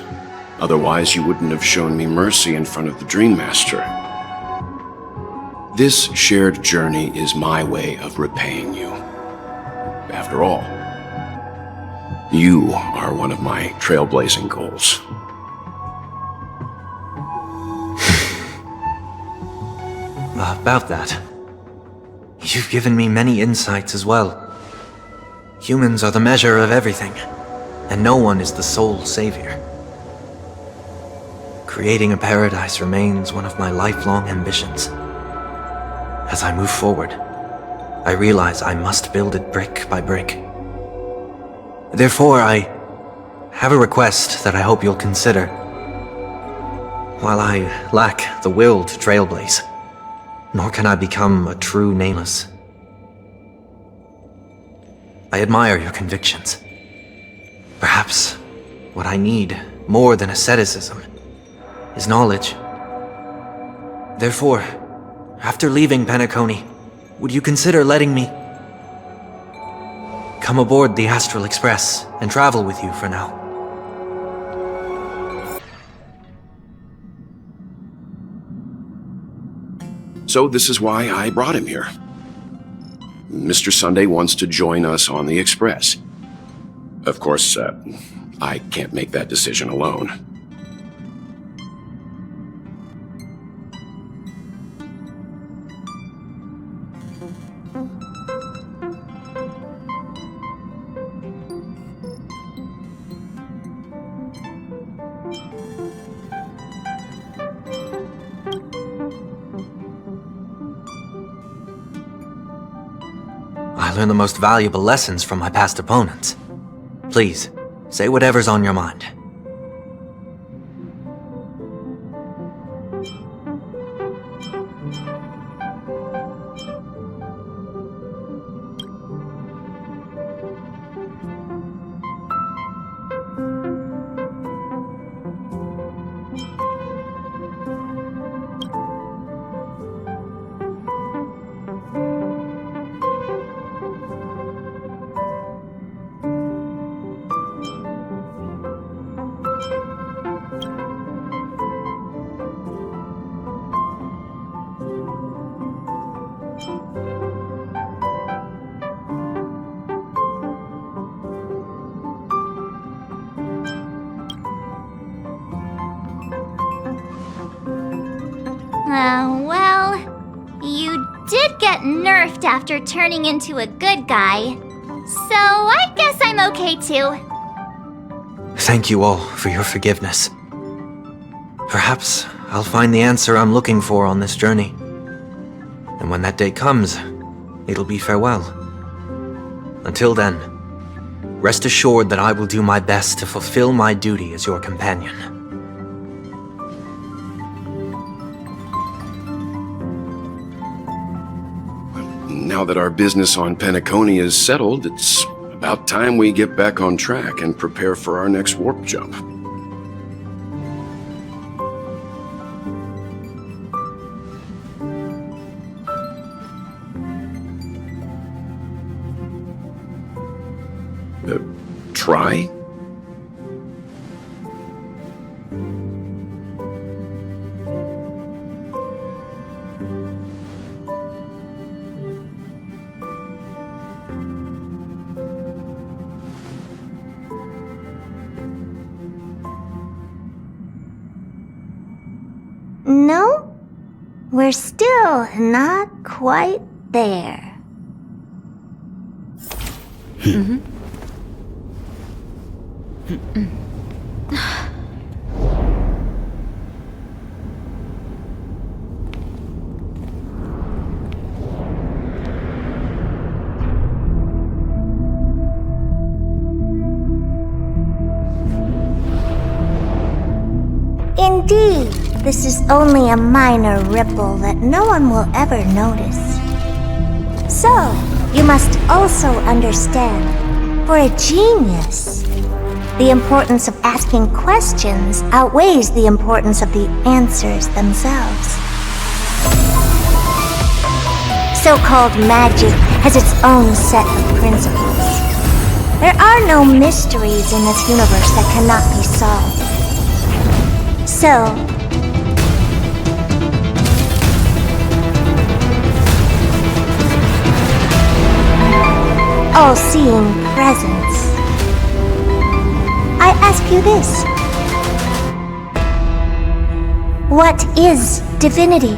Otherwise, you wouldn't have shown me mercy in front of the Dream Master. This shared journey is my way of repaying you. After all, you are one of my trailblazing goals. About that, you've given me many insights as well. Humans are the measure of everything, and no one is the sole savior. Creating a paradise remains one of my lifelong ambitions. As I move forward, I realize I must build it brick by brick. Therefore, I have a request that I hope you'll consider. While I lack the will to trailblaze, nor can I become a true Nameless, I admire your convictions. Perhaps what I need, more than asceticism, is knowledge. Therefore, after leaving Penacony, would you consider letting me come aboard the Astral Express and travel with you for now? So this is why I brought him here. Mr. Sunday wants to join us on the Express. Of course, I can't make that decision alone. I learned the most valuable lessons from my past opponents. Please, say whatever's on your mind. Well, you did get nerfed after turning into a good guy. So I guess I'm okay too. Thank you all for your forgiveness. Perhaps I'll find the answer I'm looking for on this journey. And when that day comes, it'll be farewell. Until then, rest assured that I will do my best to fulfill my duty as your companion. Now that our business on Penacony is settled, it's about time we get back on track and prepare for our next warp jump. Try? No, we're still not quite there. Indeed, this is only a minor ripple that no one will ever notice. So, you must also understand, for a genius, the importance of asking questions outweighs the importance of the answers themselves. So-called magic has its own set of principles. There are no mysteries in this universe that cannot be solved. So, all-seeing presence, I ask you this. What is divinity?